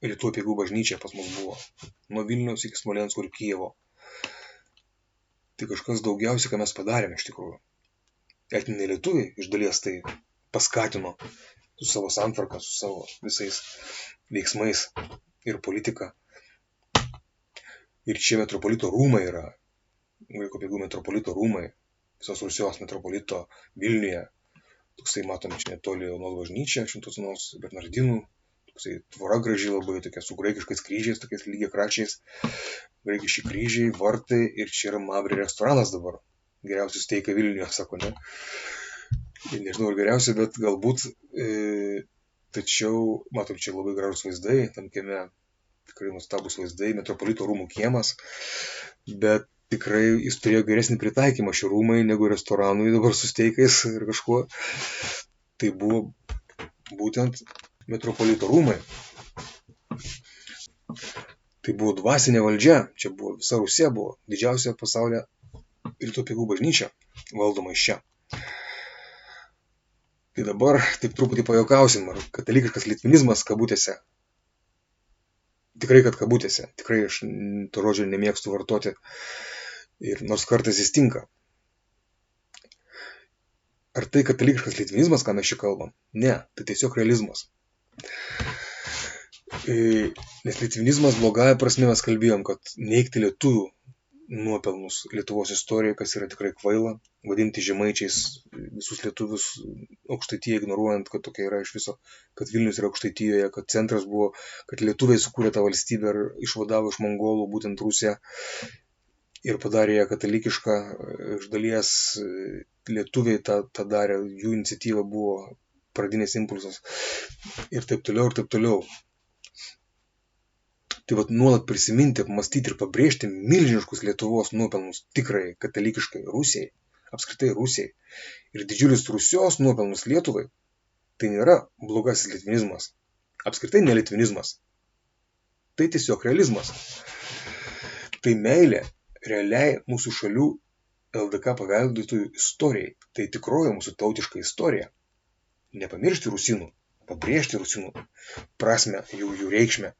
rytų apeigų bažnyčia pas mus buvo. Nuo Vilniaus iki Smolensko ir Kijevo. Tai kažkas daugiausia, ką mes padarėme iš tikrųjų. Etniniai lietuviai iš dalies tai paskatino su savo santvarka, su savo visais veiksmais ir politika. Ir čia metropolito rūmai yra, graikų apeigų metropolito rūmai, visos Rusijos metropolito Vilniuje. Toksai matome čia netoli Onos bažnyčia, Šventos Onos Bernardinų, toksai tvora graži labai, tokia su graikiškais kryžiais, tokiais lygiakračiais, graikiški kryžiai, vartai, ir čia yra Mavri restoranas dabar. Geriausias steikai Vilniuje, sako, ne? Nežinau, ar geriausia, bet galbūt, tačiau matom čia labai gražus vaizdai, tam kieme tikrai nuostabus vaizdai, metropolito rūmų kiemas, bet tikrai jis turėjo geresnį pritaikymą šie rūmai negu restoranui dabar su steikais ir kažkuo. Tai buvo būtent metropolito rūmai. Tai buvo dvasinė valdžia, čia buvo visa Rusija, buvo didžiausia pasaulyje rytų apeigų bažnyčia valdoma iš čia. Tai dabar taip truputį pajuokausim, ar katalikiškas litvinizmas kabutėse. Tikrai, kad kabutėse. Tikrai aš to žodžio nemėgstu vartoti. Ir nors kartais jis tinka. Ar tai katalikiškas litvinizmas, ką mes čia kalbam? Ne, tai tiesiog realizmas. Nes litvinizmas blogąja prasme mes kalbėjom, kad neigti lietuvių nuopelnus Lietuvos istorijoje, kas yra tikrai kvaila, vadinti žemaičiais visus lietuvius, Aukštaitiją ignoruojant, kad tokia yra iš viso, kad Vilnius yra Aukštaitijoje, kad centras buvo, kad lietuviai sukūrė tą valstybę ir išvadavo iš mongolų būtent Rusiją ir padarė ją katalikišką. Iš dalies lietuviai tą darė, jų iniciatyva buvo pradinis impulsas ir taip toliau, ir taip toliau. Tai vat nuolat prisiminti, apmastyti ir pabrėžti milžiniškus Lietuvos nuopelnus tikrai katalikiškai Rusijai, apskritai Rusijai, ir didžiulis Rusijos nuopelnus Lietuvai, tai nėra blogasis litvinizmas, apskritai ne litvinizmas, tai tiesiog realizmas. Tai meilė realiai mūsų šalių LDK paveldėtojų istorijai, tai tikroji mūsų tautiška istorija. Nepamiršti rusinų, pabrėžti rusinų prasmę, jų reikšmę.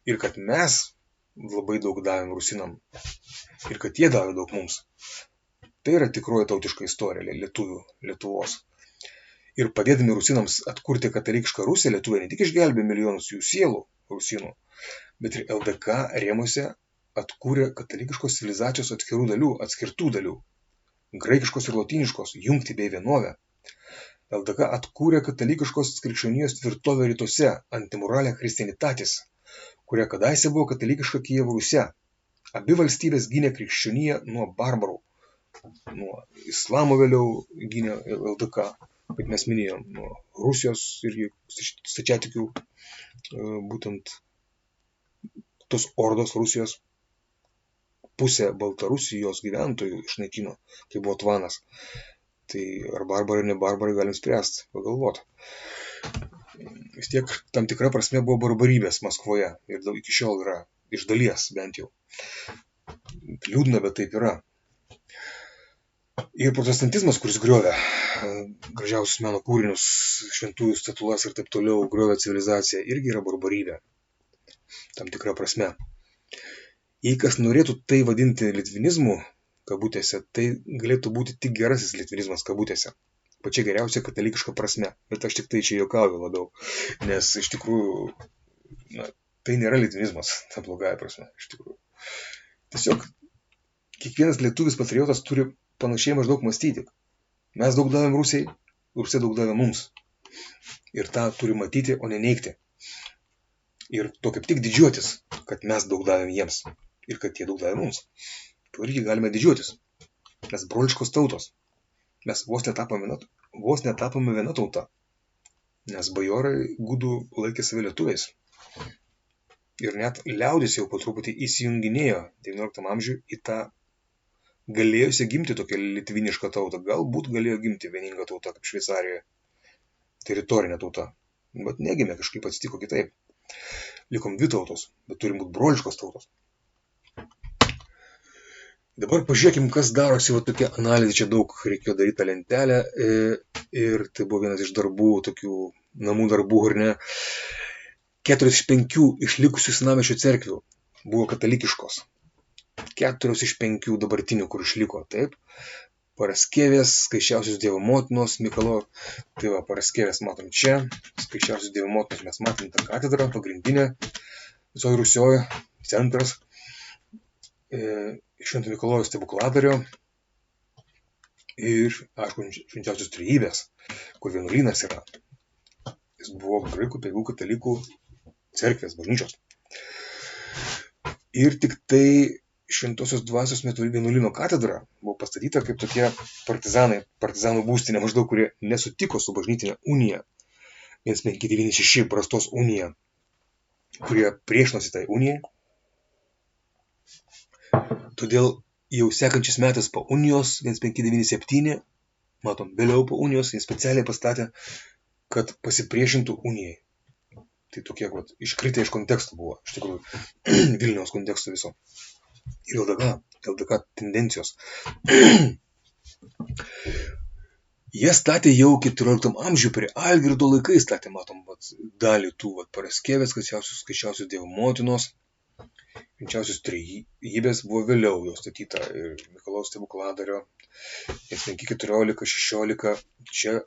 Ir kad mes labai daug davėm rusinam ir kad jie davė daug mums. Tai yra tikroji tautiška istorija Lietuvos. Ir padėdami rusinams atkurti katalikišką Rusiją, lietuviai ne tik išgelbė milijonus jų sielų rusinų, bet ir LDK rėmuose atkūrė katalikiškos civilizacijos atskirtų dalių, graikiškos ir lotyniškos, jungtį bei vienovę. LDK atkūrė katalikiškos krikščionijos tvirtovę rytuose, antimoralę Christianitatis, kuria kadaise buvo katalikiška Kijevo Rusia. Abi valstybės gynė krikščioniją nuo barbarų, nuo islamo vėliau gynė LDK, kaip mes minėjom, nuo Rusijos irgi stačiatikių, būtent tos ordos Rusijos pusę Baltarusijos gyventojų išnaikino, tai buvo tvanas. Tai ar barbarai, ne barbarai, galim spręsti, pagalvoti. Vis tiek tam tikra prasme buvo barbarybės Maskvoje ir iki šiol yra, iš dalies bent jau. Liūdna, bet taip yra. Ir protestantizmas, kuris griovė gražiausius meno kūrinius, šventųjų statulas ir taip toliau, griovė civilizaciją, irgi yra barbarybė. Tam tikra prasme. Jei kas norėtų tai vadinti litvinizmu, kabutėse, tai galėtų būti tik gerasis litvinizmas, kabutėse. Pačia geriausia katalikiška prasme. Bet aš tik tai čia juokauju labiau. Nes iš tikrųjų, tai nėra litvinizmas, ta blogąja prasme. Iš tikrųjų. Tiesiog kiekvienas lietuvis patriotas turi panašiai maždaug mąstyti. Mes daug davėm Rusijai, Rusija daug davė mums. Ir tą turi matyti, o ne neigti. Ir to kaip tik didžiuotis, kad mes daug davėm jiems. Ir kad jie daug davė mums. Tuo irgi galime didžiuotis. Mes broliškos tautos. Mes vos netapome viena tauta. Nes bajorai gudų laikė save lietuviais. Ir net liaudis jau po truputį įsijunginėjo 19 amžiuje į tą galėjusi gimti tokia litviniška tauta. Galbūt galėjo gimti vieninga tauta, kaip Šveicarijoje. Teritorinė tauta. Bet negimė, kažkaip atsitiko kitaip. Likom dvi tautos, bet turim būti broliškos tautos. Dabar pažiūrėkim, kas darosi, va tokia analizė, čia daug reikėjo daryti tą lentelę. Ir tai buvo vienas iš darbų, tokių namų darbų, ar ne. 4 iš 5 išlikusių senamiesčio cerkvių buvo katalikiškos. 4 iš 5 dabartinių, kur išliko, taip. Paraskevės, Skaisčiausios Dievo motinos, Mikalo, tai va, Paraskevės matom čia, Skaisčiausios Dievo motinos mes matom tą katedrą, pagrindinę, visoje Rusijoje, centras, Švento Mikalojaus Stebukladario ir, aišku, Švenčiausios Trejybės, kur vienuolynas yra. Jis buvo graikų apeigų katalikų cerkvės, bažnyčios. Ir tik tai Šventosios dvasios vienuolyno katedra buvo pastatyta kaip tokie partizanų būstinė, maždaug, kurie nesutiko su bažnytinė unija. 1596 brastos unija, kurie priešinosi tai unijai. Todėl jau sekančiais metais po unijos, 1597, matom, vėliau po unijos, jie specialiai pastatė, kad pasipriešintų unijai. Tai tokie, iškritę iš konteksto buvo, iš tikrųjų, Vilniaus konteksto viso. Ir LDK tendencijos. Jie statė jau 14 amžiuje, prie Algirdo laikais statė, matom, dalį tų Paraskevės, Skaisčiausios Dievo motinos, Švenčiausios Trejybės buvo vėliau jau statyta ir Mikalojaus Stebukladario 1514-16, čia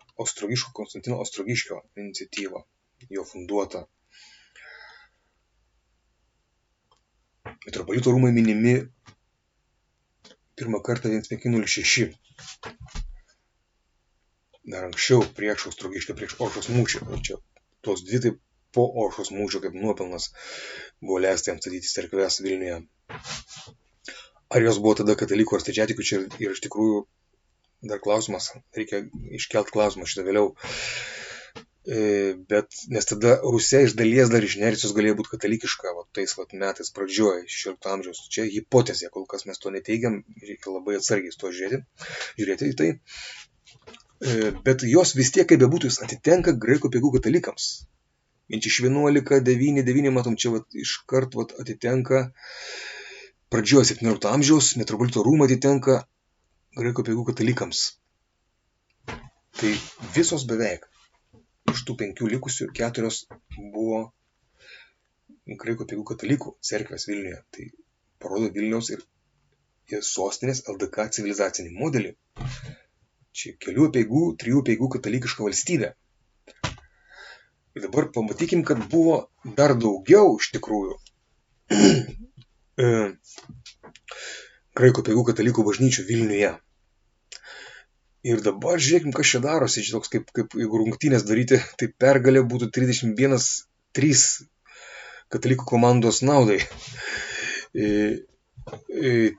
Konstantino Ostrogiškio iniciatyva, jo funduota. Metropolito rūmai minimi pirmą kartą 1506. Dar anksčiau prieš Ostrogiškio, prieš Oršos mūšio. Čia tos dvi tai po Oršos mūšio kaip nuopelnas buvo leista jam statyti cerkves Vilniuje. Ar jos buvo tada katalikų ar stačiatikių, čia ir iš tikrųjų dar klausimas, reikia iškelt klausimą šitą vėliau. Bet nes tada Rusija iš dalies dar iš inercijos galėjo būti katalikiška, tais metais pradžioje 16 amžiaus. Čia hipotezė, kol kas mes to neteigiam, reikia labai atsargiai to žiūrėti į tai. Bet jos vis tiek, kaip bebūtų, jis atitenka graikų apeigų katalikams. Iš 11, 9, matom, čia iškart atitenka pradžioje 17 amžiaus, metropolito rūmai atitenka graikų apeigų katalikams. Tai visos beveik iš tų 5 likusių 4 buvo graikų apeigų katalikų cerkvės Vilniuje. Tai parodo Vilniaus ir sostinės LDK civilizacinį modelį. Čia kelių apeigų, 3 apeigų katalikiška valstybė. Ir dabar pamatykim, kad buvo dar daugiau iš tikrųjų graikų apeigų katalikų bažnyčių Vilniuje. Ir dabar žiūrėkim, kas čia darosi. Čia toks kaip jeigu rungtynės daryti, tai pergalė būtų 31-3 katalikų komandos naudai.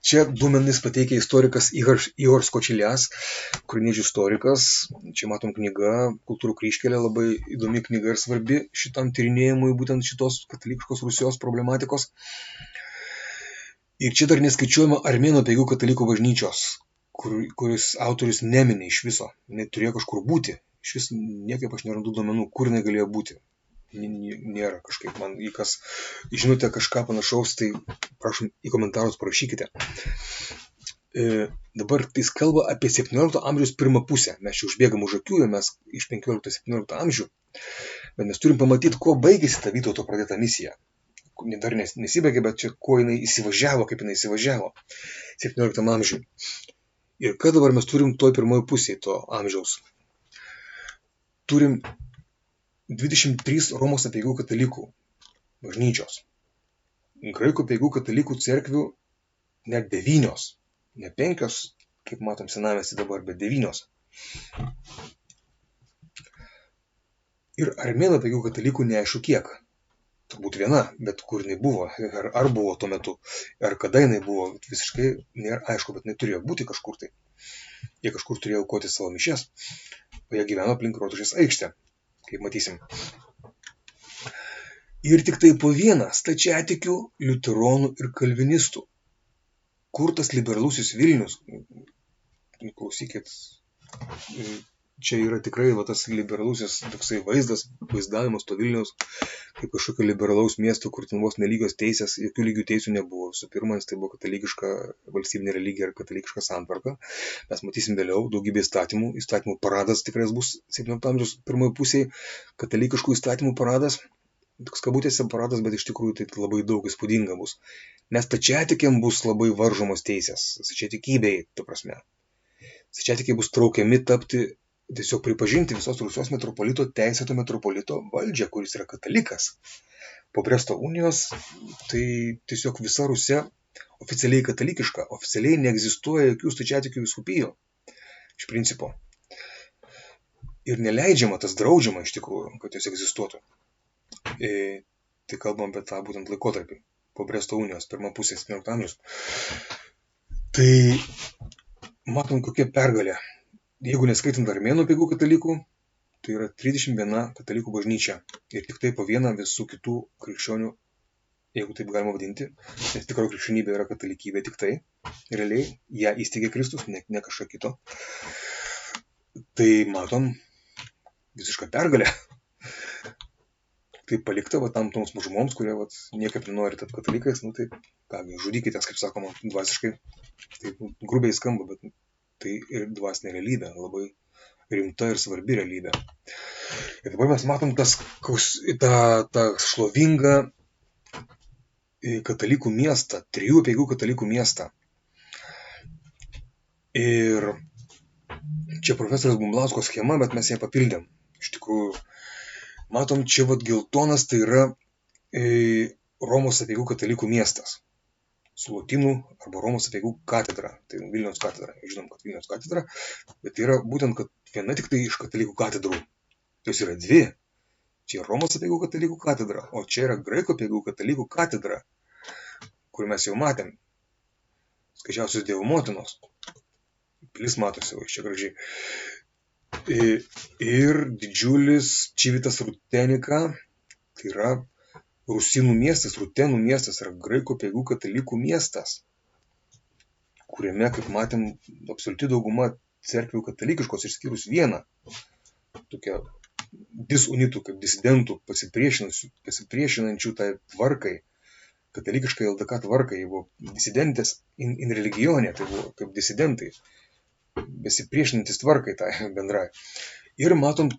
Čia duomenis pateikia istorikas Igor Skočilias, ukrainiečių istorikas. Čia matom knyga Kultūrų kryžkelė, labai įdomi knyga ir svarbi šitam tyrinėjimui būtent šitos katalikiškos Rusijos problematikos. Ir čia dar neskaičiuojama Armėnų apeigų katalikų bažnyčios, kuris autorius neminė iš viso. Jinai turėjo kažkur būti. Iš vis niekaip aš nerandu duomenų, kur jinai galėjo būti. Nėra kažkaip. Man į kas žinote kažką panašaus, tai prašom į komentarus parašykite. Dabar tai kalba apie 17 amžiaus pirmą pusę. Mes čia užbėgam už akių, mes iš 15-17 amžių. Bet mes turim pamatyti, kuo baigėsi ta Vytauto pradėta misija. Dar nesibaigė, bet čia kuo jinai įsivažiavo, kaip jinai įsivažiavo 17 amžiui. Ir ką dabar mes turim toj pirmoji pusėje to amžiaus? Turim 23 Romos apeigų katalikų bažnyčios. Graikų apeigų katalikų cerkvių net 9. Ne 5, kaip matom senamiestį dabar, bet 9. Ir Armėnų apeigų katalikų neaišku kiek. Turbūt viena, bet kur jinai buvo, ar buvo tuo metu, ar kada jinai buvo, visiškai nėra aišku, bet jinai turėjo būti kažkur tai. Jie kažkur turėjo aukoti savo mišias, o jie gyveno aplink Rotušės aikštę, kaip matysim. Ir tik tai po vieną stačiatikių, liuteronų ir kalvinistų. Kur tas liberalusis Vilnius? Klausykit, čia yra tikrai tas liberalusis toksai vaizdavimas to Vilniaus, kaip kažkokio liberalaus miesto, kur ten vos nelygios teisės, jokių lygių teisų nebuvo. Su pirma, tai buvo katalikiška valstybinė religija ir katalikiška santvarka. Mes matysim vėliau daugybę įstatymų paradas tikrai bus 17 amžiaus pirmoje pusėje, katalikiškų įstatymų paradas, toks kabutėse paradas, bet iš tikrųjų tai labai daug įspūdinga bus. Nes stačiatikiam bus labai varžomos teisės, stačiatikybei, ta prasme. Stačiatikiai bus traukiami tapti, tiesiog pripažinti visos Rusijos metropolito, teisėto metropolito valdžią, kuris yra katalikas. Po Bresto unijos, tai tiesiog visa Rusija oficialiai katalikiška, oficialiai neegzistuoja jokių stačiatikių vyskupijų, iš principo. Ir neleidžiama, tas draudžiama iš tikrųjų, kad jos egzistuotų. Tai kalbam apie tą būtent laikotarpį, po Bresto unijos, pirmą pusę 17 amžiaus. Tai matom, kokia pergalė. Jeigu neskaitant Armėnų apeigų katalikų, tai yra 31 katalikų bažnyčia. Ir tik tai po vieną visų kitų krikščionių, jeigu taip galima vadinti, nes tikro krikščionybė yra katalikybė tik tai, realiai, ją įsteigė Kristus, ne kažką kito. Tai matom visišką pergalę. Tai palikta tam toms mažumoms, kurie niekaip nenori tapti katalikais, tai kągi, žudykitės, kaip sakoma, dvasiškai. Tai grubiai skamba, bet tai ir dvasinė realybė, labai rimta ir svarbi realybė. Ir dabar mes matom tą šlovingą katalikų miestą, 3 apeigų katalikų miestą. Ir čia profesorius Bumblausko schema, bet mes ją papildėm. Iš tikrųjų, matom, čia geltonas tai yra Romos apeigų katalikų miestas. Su lotynų arba Romos apeigų katedra. Tai Vilniaus katedra. Žinom, kad Vilniaus katedra, bet yra būtent viena tik tai iš katalikų katedrų. Jos yra 2. Čia Romos apeigų katalikų katedra, o čia yra Graikų apeigų katalikų katedra, kur mes jau matėm. Skaičiausios Dievo motinos. Pilis matosi, va, čia gražiai. Ir didžiulis Čivitas Rutenika, tai yra Rusinų miestas, Rutenų miestas yra Graikų apeigų katalikų miestas, kuriame, kaip matėm, absoliuti dauguma cerkvių katalikiškos išskyrus vieną, tokia disunitų, kaip disidentų, pasipriešinančių tai tvarkai, katalikiškai LDK tvarkai, jie buvo disidentės in religionė, tai buvo kaip disidentai, besipriešinantis tvarkai tai bendrai. Ir matom,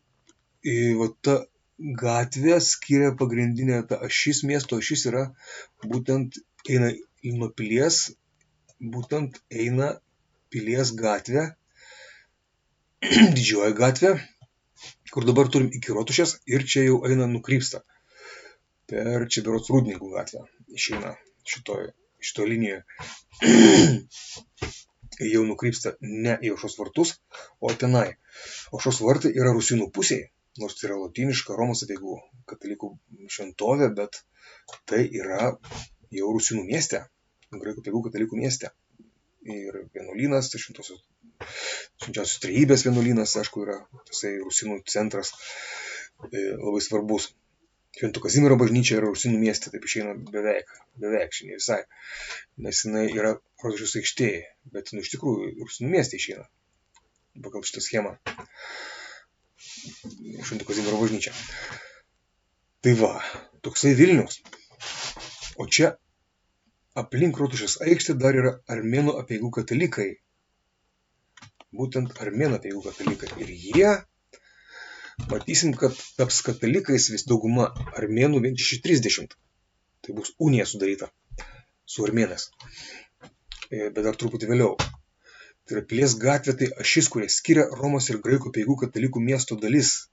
ta gatvę skiria pagrindinė ta ašis, miesto ašis yra būtent eina nuo pilies, būtent eina pilies gatvė, didžioji gatvė, kur dabar turim iki Rotušės ir čia jau eina nukrypsta. Per čia berods Rūdninkų gatvę išeina šito linijoje. Jau nukrypsta ne į Aušros vartus, o tenai. Aušros vartai yra Rusynų pusėje, nors tai yra lotyniška Romos apeigų katalikų šventovė, bet tai yra jau Rusynų mieste, graikų apeigų katalikų mieste. Ir vienuolynas, tai švenčiausios trejybės vienuolynas, aišku, yra tasai Rusynų centras labai svarbus. Švento Kazimiero bažnyčia yra Rusynų mieste, taip išeina beveik šiandien visai, nes jinai yra Rotušės aikštėje, bet iš tikrųjų Rusynų mieste išeina pagal šitą schemą. Švento Kazimiero bažnyčia. Tai va, toksai Vilnius. O čia aplink Rotušės aikštę dar yra armėnų apeigų katalikai. Būtent armėnų apeigų katalikai. Ir jie, matysim, kad taps katalikais vis dauguma armėnų 130. Tai bus unija sudaryta su armėnais. Bet dar truputį vėliau. Tai yra pilies gatvė, tai ašis, kurie skiria Romos ir graikų apeigų katalikų miesto dalis.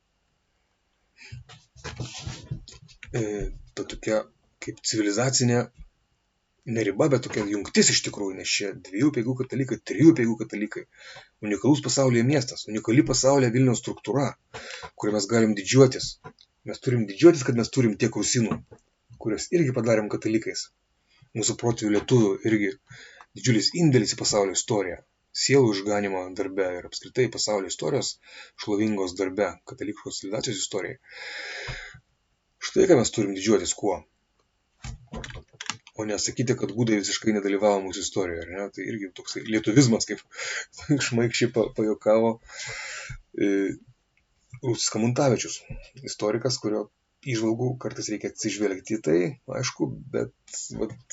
Ta tokia kaip civilizacinė ne riba, bet tokia jungtis iš tikrųjų, nes čia 2 apeigų katalikai, 3 apeigų katalikai. Unikalus pasaulyje miestas, unikali pasaulyje Vilniaus struktūra, kurią mes galim didžiuotis. Mes turim didžiuotis, kad mes turim tiek rusynų, kurias irgi padarėm katalikais. Mūsų protėvių lietuvių irgi didžiulis indėlis į pasaulio istoriją, sielų išganimo darbe ir apskritai pasaulio istorijos šlovingos darbe, katalikiškos civilizacijos istorijai. Štai ką mes turim didžiuotis kuo. O nesakyti, kad gudai visiškai nedalyvavo mūsų istorijoje, ar ne? Tai irgi toksai lietuvizmas, kaip šmaikščiai pajuokavo Rūsis Kamuntavičius, istorikas, kurio įžvalgų kartais reikia atsižvelgti į tai, aišku, bet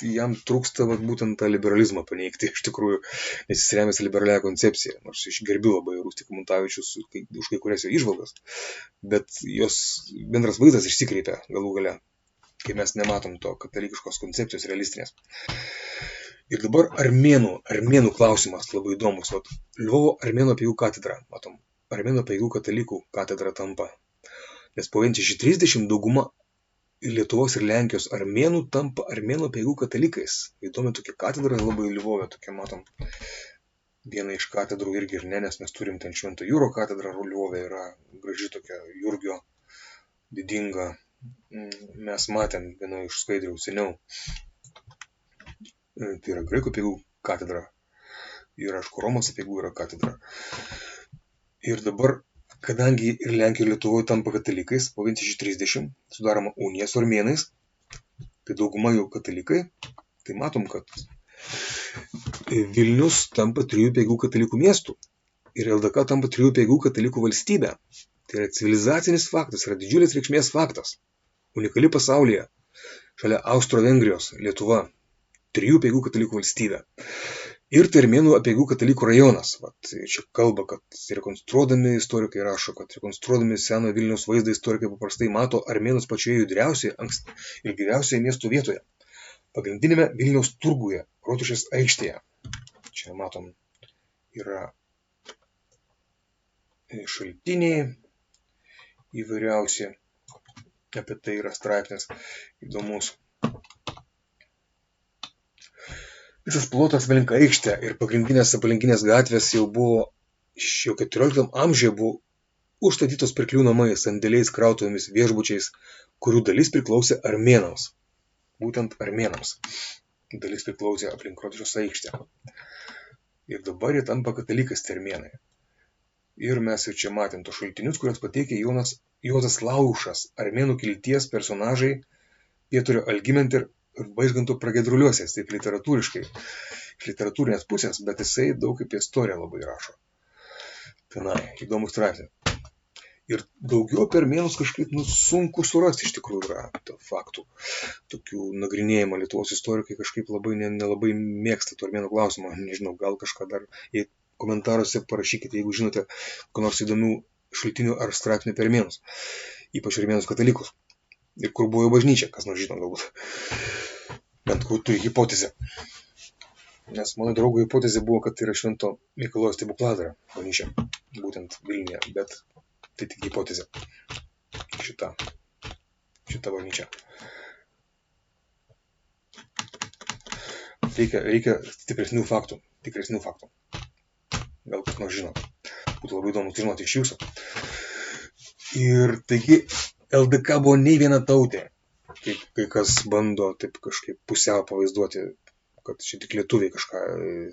jam trūksta būtent tą liberalizmą paneigti iš tikrųjų, nes jis remiasi liberaliąją koncepciją, nors aš gerbiu labai Rūsį Kamuntavičius už kai kurias jo įžvalgas, bet jos bendras vaizdas išsikreipia galų gale, kai mes nematom to katalikiškos koncepcijos realistinės. Ir dabar armėnų klausimas labai įdomus. Lvovo armėnų apeigų katedra, matom, armėnų apeigų katalikų katedra tampa. Nes po 130 dauguma Lietuvos ir Lenkijos armėnų tampa armėnų apeigų katalikais. Įdomi tokia katedra labai Lvove, tokia matom. Viena iš katedrų irgi ir ne, nes mes turim ten Švento Jūro katedrą, Lvove yra graži tokia Jurgio, didinga. Mes matėm vienoje iš skaidrių seniau. Tai yra graikų apeigų katedra. Ir aišku, Romos apeigų yra katedra. Ir dabar, kadangi ir Lenkija ir Lietuvoje tampa katalikais, po 130 sudaroma unija su armėnais, tai dauguma jau katalikai, tai matom, kad Vilnius tampa 3 apeigų katalikų miestų. Ir LDK tampa 3 apeigų katalikų valstybė. Tai yra civilizacinis faktas, yra didžiulės reikšmės faktas. Unikali pasaulyje, šalia Austro-Vengrijos, Lietuva, 3 apeigų katalikų valstybė. Ir tai armėnų apeigų katalikų rajonas. Čia kalba, kad rekonstruodami istorikai rašo, kad rekonstruodami seną Vilniaus vaizdą istorikai paprastai mato armėnus pačioje judriausioje ir gyviausioje miesto vietoje. Pagrindinėme Vilniaus turguje, Rotušės aikštėje. Čia matom, yra šaltiniai įvairiausi. Apie tai yra straipsnis įdomus. Visas plotas aplink aikštę ir pagrindinės aplinkinės gatvės jau 14 amžiuje buvo užstatytos pirklių namai, sandėliais, krautuvomis, viešbučiais, kurių dalis priklausė armėnams. Būtent armėnams. Dalis priklausė aplink Rotušės aikštę. Ir dabar jie tampa katalikais armėnai. Ir mes jau čia matėm tos šaltinius, kuriuos pateikė Juozas Laušas, armėnų kilties personažai Pietario Algimente ir Vaižganto Pragiedruliuose, taip literatūriškai, iš literatūrinės pusės, bet jisai daug apie istoriją labai rašo. Tenai, įdomus straipsnis. Ir daugiau apie armėnus kažkaip sunku surasti iš tikrųjų yra faktų. Tokių nagrinėjimą Lietuvos istorikai kažkaip nelabai mėgsta tų armėnų klausimą. Nežinau, gal kažką dar komentaruose parašykite, jeigu žinote, ko nors įdomių šaltinių ar straipsnių apie armėnus. ypač armėnus katalikus. Ir kur buvo jo bažnyčia, kas nors žino galbūt. Bent kur turi hipotezę. Nes mano draugo hipotezė buvo, kad tai yra Švento Mikalojaus Stebukladario bažnyčia, būtent Vilniuje, bet tai tik hipotezė. Šita bažnyčia. Reikia tikresnių faktų. Gal kas nors žino. Būtų labai įdomu žinoti iš jūsų. Ir taigi LDK buvo nei viena tautė, kaip kai kas bando taip kažkaip pusiau pavaizduoti, kad čia tik lietuviai kažką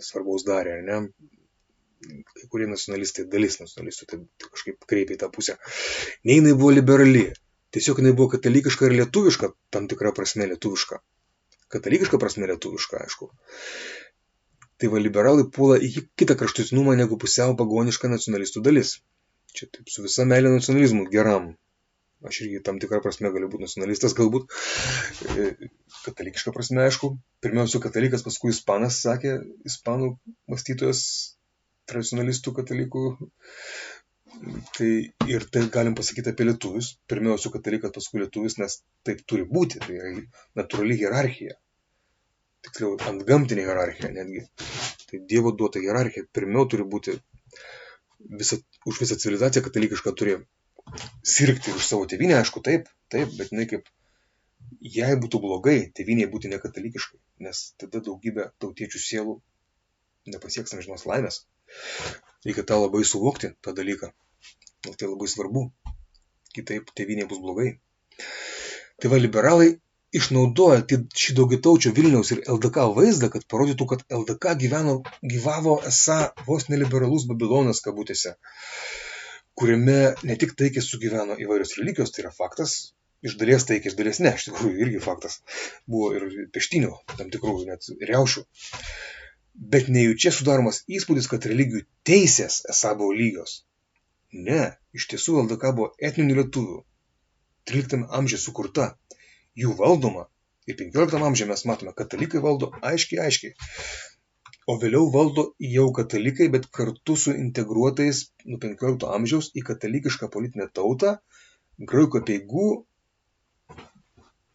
svarbaus darė, ar ne? Kai kurie nacionalistai, dalis nacionalistų tai kažkaip kreipia į tą pusę. Nei jinai buvo liberali, tiesiog jinai buvo katalikiška ir lietuviška, tam tikra prasme lietuviška. Katalikiška prasme lietuviška, aišku. Tai va liberalai puola į kitą kraštutinumą negu pusiau pagoniška nacionalistų dalis. Čia taip su visa meilė nacionalizmų geram. Aš irgi tam tikrą prasme galiu būti nacionalistas, galbūt katalikiška prasme, aišku. Pirmiausia katalikas, paskui ispanas, sakė ispanų mąstytojas, tradicionalistų katalikų. Tai ir tai galim pasakyti apie lietuvius. Pirmiausia katalikas, paskui lietuvis, nes taip turi būti. Tai yra natūrali hierarchija. Tiksliau, antgamtinė hierarchija netgi. Tai Dievo duota hierarchija. Pirmiau turi būti už visą civilizaciją katalikišką turi sirgti už savo tėvynę, aišku, taip, bet jinai kaip, jei būtų blogai, tėvynėje būti nekatalikiškai, nes tada daugybė tautiečių sielų nepasieks amžinos laimės. Reikia tą labai suvokti, tą dalyką. Tai labai svarbu. Kitaip tėvynėje bus blogai. Tai va, liberalai išnaudoja šį daugiataučio Vilniaus ir LDK vaizdą, kad parodytų, kad LDK gyvavo esą vos neliberalus Babilonas kabutėse, kuriame ne tik taikiai sugyveno įvairios religijos, tai yra faktas, iš dalies taikiai, iš dalies ne, iš tikrųjų irgi faktas. Buvo ir peštinių, tam tikrų, net riaušių. Bet nejučia sudaromas įspūdis, kad religijų teisės esą buvo lygios. Ne, iš tiesų LDK buvo etninių lietuvių, 13 amžiuje sukurta, jų valdoma, ir 15 amžiuje mes matome, katalikai valdo aiškiai. O vėliau valdo jau katalikai, bet kartu su integruotais nuo 15 amžiaus į katalikišką politinę tautą, graikų apeigų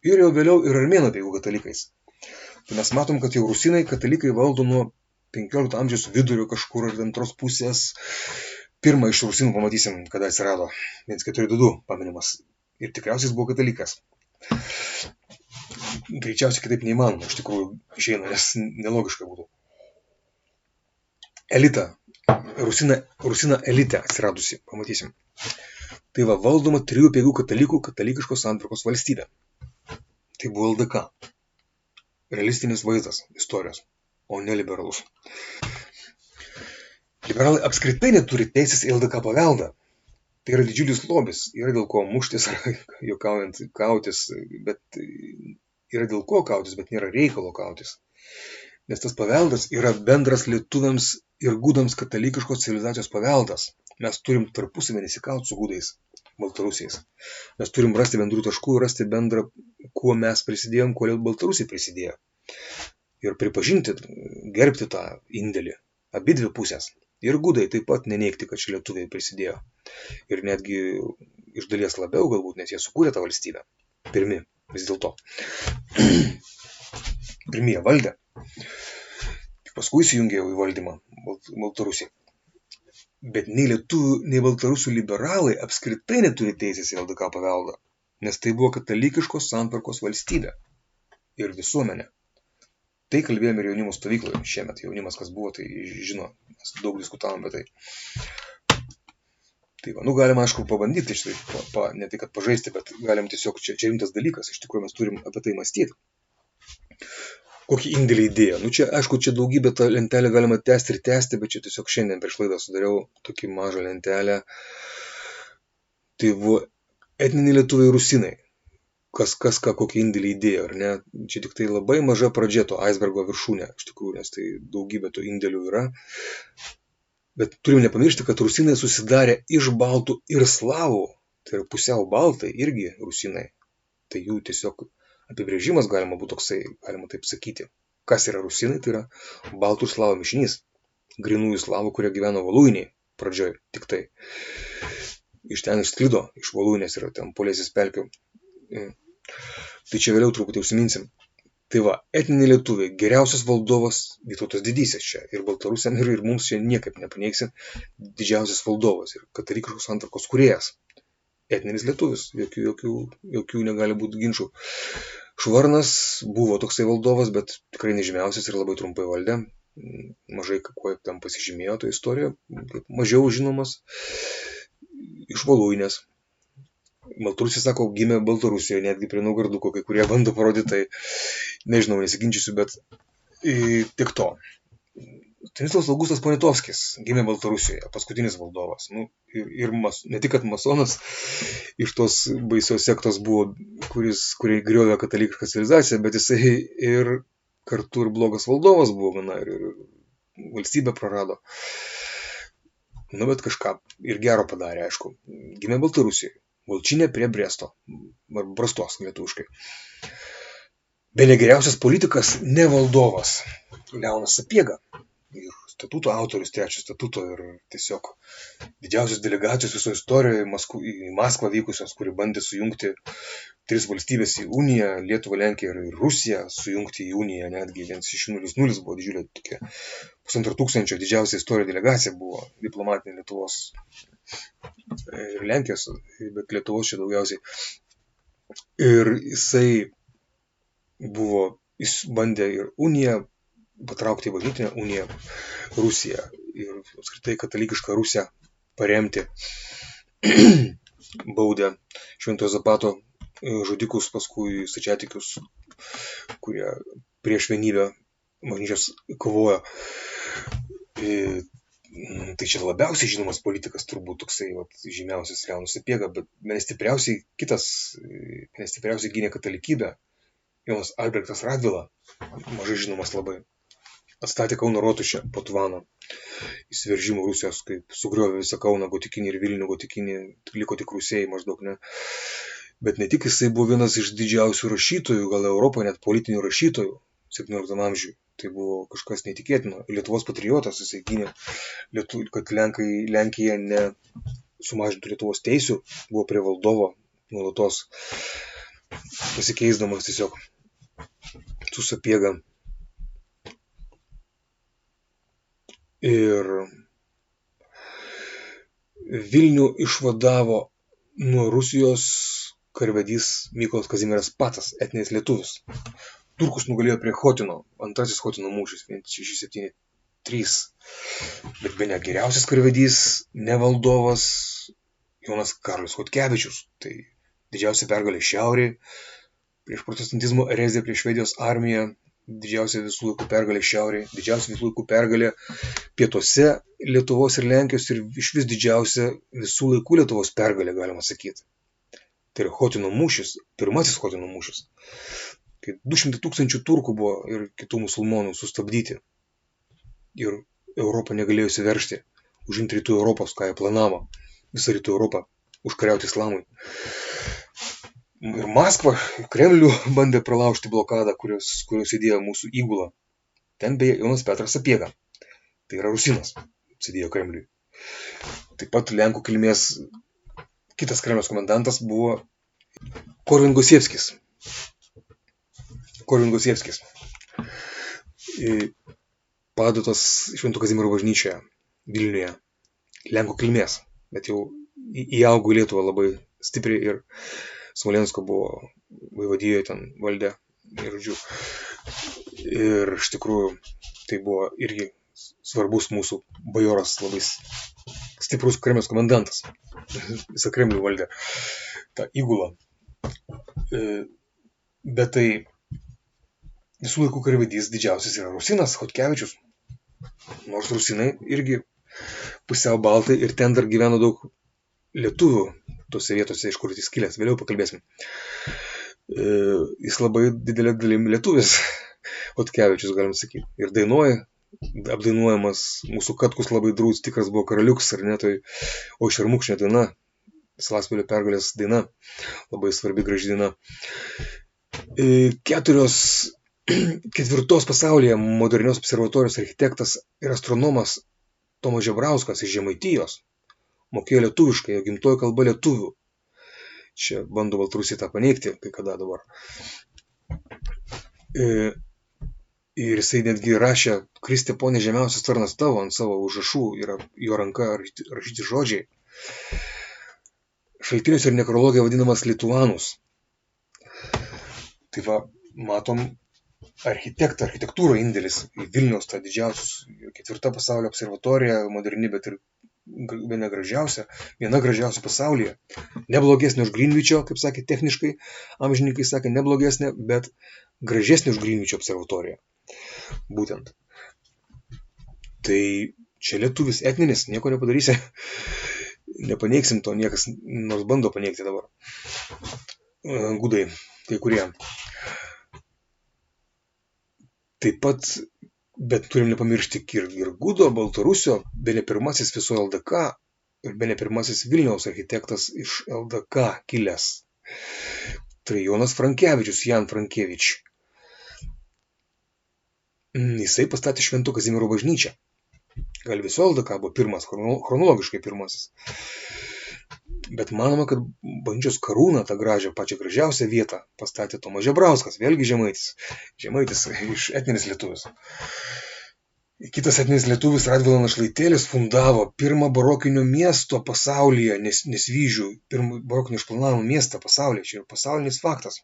ir jau vėliau ir armėnų apeigų katalikais. Tai mes matom, kad jau rusinai katalikai valdo nuo 15 amžiaus vidurio kažkur ar antros pusės. Pirmą iš rusinų pamatysim, kada atsirado 1422 paminimas. Ir tikriausiai jis buvo katalikas. Greičiausiai kitaip neįmanoma, iš tikrųjų išeina, nes nelogiška būtų. Elita, rusina elite atsiradusi, pamatysim. Tai va, valdoma 3 apeigų katalikų katalikiškos santvarkos valstybė. Tai buvo LDK. Realistinis vaizdas istorijos, o ne liberalus. Liberalai apskritai neturi teisės į LDK paveldą. Tai yra didžiulis lobis, yra dėl ko muštis ar juokaujant kautis, bet yra dėl ko kautis, bet nėra reikalo kautis. Nes tas paveldas yra bendras lietuviams ir gudams katalikiškos civilizacijos paveldas. Mes turim tarpusavį nesikauti su gudais, baltarusiais. Mes turim rasti bendrų taškų, rasti bendrą, kuo mes prisidėjom, kuo baltarusiai prisidėjo. Ir pripažinti, gerbti tą indėlį. Abi dvi pusės. Ir gudai taip pat neneigti, kad čia lietuviai prisidėjo. Ir netgi iš dalies labiau galbūt, nes jie sukūrė tą valstybę. Pirmi, vis dėlto. Pirmie valdė. Paskui įsijungė į valdymą Baltarusiai. Bet nei lietuvių, nei baltarusių liberalai apskritai neturi teisės į LDK paveldą, nes tai buvo katalikiškos santvarkos valstybė ir visuomenė. Tai kalbėjome ir jaunimo stovykloje šiemet. Jaunimas, kas buvo, tai žino, mes daug diskutavom apie tai. Tai va, galima, aišku, pabandyti, ne tai, kad pažaisti, bet galim tiesiog, čia rimtas dalykas, iš tikrųjų mes turim apie tai mąstyti. Kokį indėlį įdėjo. Čia, aišku, čia daugybę tą lentelę galima tęsti, bet čia tiesiog šiandien prieš laidą sudariau tokį mažą lentelę. Tai buvo etniniai lietuviai rusinai. Kas ką kokį indėlį įdėjo, ar ne? Čia tik tai labai maža pradžia to aisbergo viršūnė, iš tikrųjų, nes tai daugybė to indėlių yra. Bet turim nepamiršti, kad rusinai susidarė iš baltų ir slavų. Tai yra pusiau baltai irgi rusinai. Tai jų tiesiog apibrėžimas galima būtų toksai, galima taip sakyti. Kas yra rusinai? Tai yra baltų ir slavų mišinys. Grinųjų slavų, kurie gyveno Voluinėje pradžioj, tik tai. iš ten išsklido, iš Voluinės ir ten Polėsės pelkių. Tai čia vėliau truputį užsiminsim. Tai va, etniniai lietuviai, geriausias valdovas Vytautas Didysis čia. Ir baltarusiam, ir mums čia niekaip nepaneigsi. Didžiausias valdovas ir katalikiškos santvarkos kūrėjas. Etninis lietuvis, jokių negali būti ginčių. Švarnas buvo toksai valdovas, bet tikrai nežymiausias ir labai trumpai valdė. Mažai kuo tam pasižymėjo ta istorija, mažiau žinomas iš Voluinės. Baltarusis, sako, gimė Baltarusijoje, netgi prie Naugarduko, kai kurie bando parodyti, tai nežinau, nesiginčysiu, bet tik to. Stanislavas Augustas Poniatovskis gimė Baltarusijoje, paskutinis valdovas. Ir ne tik kad masonas iš tos baisios sektos buvo, kurie griovė katalikišką civilizaciją, bet jisai ir kartu ir blogas valdovas buvo, ir valstybę prarado. Bet kažką ir gero padarė, aišku. Gimė Baltarusijoje. Volčinė prie Bresto, Brastos lietuviškai. Bene geriausias politikas, ne valdovas, Leonas Sapiega. Ir statuto autorius, trečio statuto ir tiesiog didžiausios delegacijos viso istorijoje į Maskvą vykusios, kuri bandė sujungti 3 valstybės į uniją, Lietuvą, Lenkiją ir Rusiją sujungti į uniją, netgi 1.000 buvo didžiulė tokia 1500 didžiausia istorijos delegacija buvo diplomatinė Lietuvos ir Lenkijos, bet Lietuvos čia daugiausiai. Ir jis bandė ir uniją patraukti į bažnytinę uniją Rusiją ir apskritai katalikišką Rusiją paremti. Baudė Šventojo Zapato žudikus, paskui stačiatikius, kurie prieš vienybę bažnyčios kovojo. Tai čia labiausiai žinomas politikas turbūt toksai žymiausias Leonas Sapiega, bet nestipriausiai gynė katalikybę Jonas Albrechtas Radvila, mažai žinomas labai. Atstatė Kauno rotušę po Tvano įsiveržimų Rusijos, kaip sugriovė visą Kauną gotikinį ir Vilnių gotikinį, liko tik Rusėjai maždaug, ne. Bet ne tik jisai buvo vienas iš didžiausių rašytojų, gal Europoje net politinių rašytojų 17 amžiuje. Tai buvo kažkas neįtikėtino. Lietuvos patriotas, jisai gynė, kad Lenkija nesumažintų Lietuvos teisių, buvo prie valdovo nuolatos pasikeisdamas tiesiog su Sapiega. Ir Vilnių išvadavo nuo Rusijos karvedys Mykolas Kazimieras Pacas, etninis lietuvis. Turkus nugalėjo prie Chotino, antrasis Chotino mūšis, 1673. Bet bene geriausias karvedys, ne valdovas, Jonas Karolis Chodkevičius. Tai didžiausia pergalė šiaurėje, prieš protestantizmo ereziją, prieš Švedijos armiją, didžiausia visų laikų pergalė šiaurėje, didžiausia visų laikų pergalė pietuose Lietuvos ir Lenkijos ir iš vis didžiausia visų laikų Lietuvos pergalė, galima sakyti. Tai yra Chotino mūšis, pirmasis Chotino mūšis. Kai 200 000 turkų buvo ir kitų musulmonų sustabdyti. Ir Europą negalėjo įsiveržti, užimti rytų Europos, ką jie planavo, visą rytų Europą užkariauti islamui. Ir Maskvą, Kremlių bandė pralaužti blokadą, kurios įdėjo mūsų įgulą. Ten beje Jonas Petras Sapiega, tai yra rusinas, įdėjo Kremliui. Taip pat Lenkų kilmės kitas Kremliaus komendantas buvo Korvin Gosievskis. Palaidоtas Švento Kazimiero bažnyčioje Vilniuje, Lenkų kilmės, bet jau įaugo į Lietuvą labai stipriai ir Smolensko buvo vaivadijoje ten valdė ir iš tikrųjų tai buvo irgi svarbus mūsų bajoras, labai stiprus Kremliaus komendantas, visą Kremlių valdė tą įgulą. Bet tai visų laikų karvedys didžiausias yra rusinas Chodkevičius, nors rusinai irgi pusiau baltai ir ten dar gyveno daug lietuvių tose vietose, iš kur jis kilęs, vėliau pakalbėsim. Jis labai didelė dalim lietuvis, Chodkevičius, galim sakyti, ir apdainuojamas, mūsų Katkus labai drūs, tikras buvo karaliuks, ar ne, tai o Šermukšnė daina, Salaspilio pergalės daina, labai svarbi graži daina. 4 pasaulyje modernios observatorijos architektas ir astronomas Tomas Žebrauskas iš Žemaitijos mokėjo lietuviškai, jo gimtoji kalba lietuvių. Čia bando Baltarusija tą paneigti, kai kada dabar. Ir jisai netgi rašė, Kriste ponė žemiausias tarnas tavo, ant savo užrašų yra jo ranka rašyti žodžiai. Šaltiniuose ir nekrologija vadinamas Lituanus. Tai va, matom architektūro indėlis į Vilniaus tą didžiausius, 4. pasaulio observatorija, moderni, bet ir viena gražiausia pasaulyje. Neblogesnė už Greenwich'o, kaip sakė techniškai, amžininkai sakė, neblogesnė, bet gražesnė už Greenwich'o observatoriją. Būtent. Tai čia lietuvis etninis, nieko nepadarysi. Nepaneigsim to, niekas nors bando paneigti dabar. Gudai, kai kurie. Taip pat, bet turim nepamiršti ir Gudo, Baltarusio, bene pirmasis viso LDK ir bene pirmasis Vilniaus architektas iš LDK kilęs. Tai Jonas Frankevičius, Jan Frankevič. Jisai pastatė Švento Kazimiero bažnyčią. Gal viso LDK buvo pirmas, chronologiškai pirmasis. Bet manoma, kad bažnyčios karūną, tą gražią, pačią gražiausią vietą pastatė Tomas Žebrauskas, vėlgi žemaitis. Žemaitis iš etninis lietuvis. Kitas etninis lietuvis Radvila Našlaitėlis fundavo pirmą barokinio miesto pasaulyje, Nesvyžių, pirmą barokinio išplanavimo miestą pasaulyje. Čia yra pasaulinis faktas.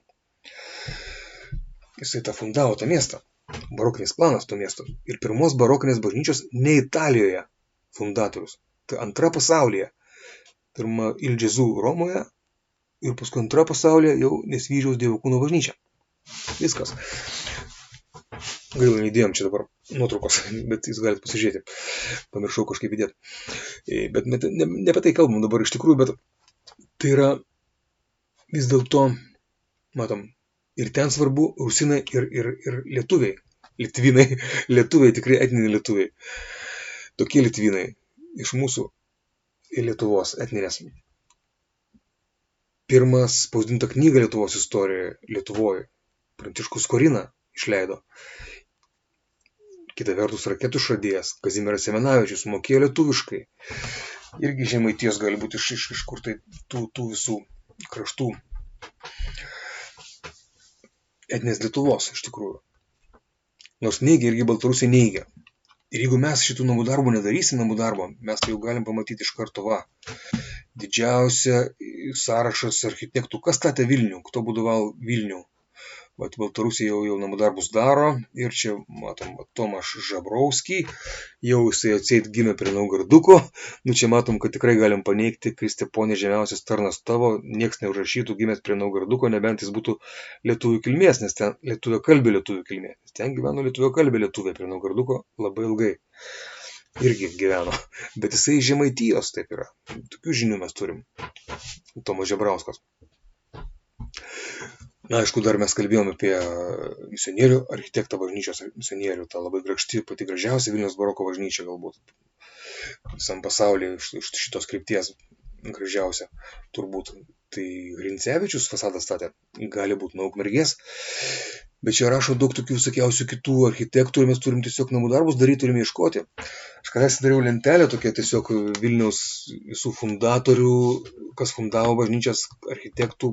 Jisai tą fundavo tą miestą. Barokinis planas to miesto. Ir pirmos barokinės bažnyčios ne Italijoje fundatorius. Tai antra pasaulyje. Pirma Ildžezų Romoje ir paskui antra pasaulyje jau Nesvyžiaus Dievo kūno bažnyčia. Viskas. Gaila, neįdėjom čia dabar nuotraukos, bet jūs galite pasižiūrėti. Pamiršau kažkaip įdėti. Bet ne apie tai kalbam dabar iš tikrųjų, bet tai yra vis dėlto, matom, ir ten svarbu rusinai ir lietuviai. Lietuviai, tikrai etniniai lietuviai. Tokie litvinai iš mūsų ir Lietuvos etninės. Pirmas spausdinta knyga Lietuvos istorijoje, Lietuvoje. Pranciškus Skorina išleido. Kita vertus raketų išradėjas Kazimieras Semenavičius mokėjo lietuviškai. Irgi Žemaitijos gali būti iš kur tai tų visų kraštų. Etninės Lietuvos, iš tikrųjų. Nors neigia, irgi Baltarusiai neigia. Ir jeigu mes šitų namų darbų nedarysim, mes tai jau galim pamatyti iš karto va. Didžiausia sąrašas architektų. Kas statė Vilnių? Kto budovavo Vilnių? Vat Baltarusiai jau namų darbus daro. Ir čia matom Tomaš Žabrovskį. Jau jisai atseit gimė prie Naugarduko. Nu čia matom, kad tikrai galim paneigti, Kriste ponė žemiausias tarnas tavo. Nieks neužrašytų gimęs prie Naugarduko, nebent jis būtų lietuvių kilmės, nes ten lietuviakalbė lietuvių kilmė. Ten gyveno lietuviakalbė lietuvė prie Naugarduko labai ilgai. Irgi gyveno. Bet jisai iš Žemaitijos taip yra. Tokių žinių mes turim. Tomas Žebrauskas. Na, aišku, dar mes kalbėjome apie misionierių architektą bažnyčios misionierių, tą labai grakšti, pati gražiausia Vilniaus baroko bažnyčia galbūt visam pasaulyje iš šitos krypties gražiausia turbūt. Tai Grincevičius fasadą statė, gali būti nuo Ukmergės, bet čia rašo daug tokių visokiausių kitų architektų ir mes turim tiesiog namų darbus daryti, turime ieškoti. Aš kadaise dariau lentelę tokia tiesiog Vilniaus visų fundatorių, kas fundavo bažnyčias, architektų,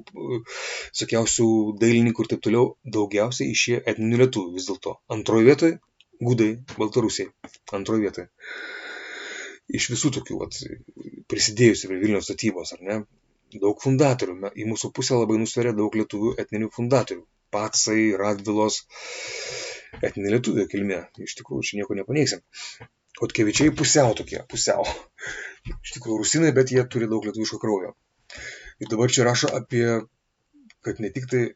visokiausių dailininkų ir taip toliau, daugiausiai išėjo etninių lietuvių vis dėlto. Antroje vietoje gudai, Baltarusiai. Antroje vietoje. Iš visų tokių prisidėjusių prie Vilniaus statybos, ar ne? Daug fundatorių. Į mūsų pusę labai nusveria daug lietuvių etninių fundatorių. Pacai, Radvilos, etninė lietuvė kilmė. Iš tikrųjų, čia nieko nepaneigsim. Otkevičiai pusiau tokie, pusiau. Iš tikrųjų, rusinai, bet jie turi daug lietuviško kraujo. Ir dabar čia rašo apie, kad ne tik tai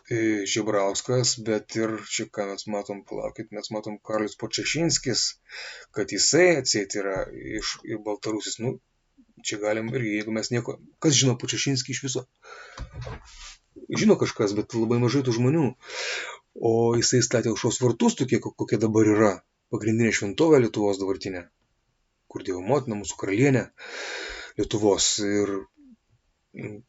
Žebrauskas, bet ir čia, ką mes matom, palaukit, mes matom Karlis Počešinskis, kad jisai atseit yra iš Baltarusis. Nu, čia galim irgi, jeigu mes nieko... Kas žino Počešinskį iš viso? Žino kažkas, bet labai mažai tų žmonių. O jisai statė aušros vartus tokie, kokie dabar yra. Pagrindinė šventovė Lietuvos dabartinė, kur Dievo motina, mūsų karalienė Lietuvos. Ir,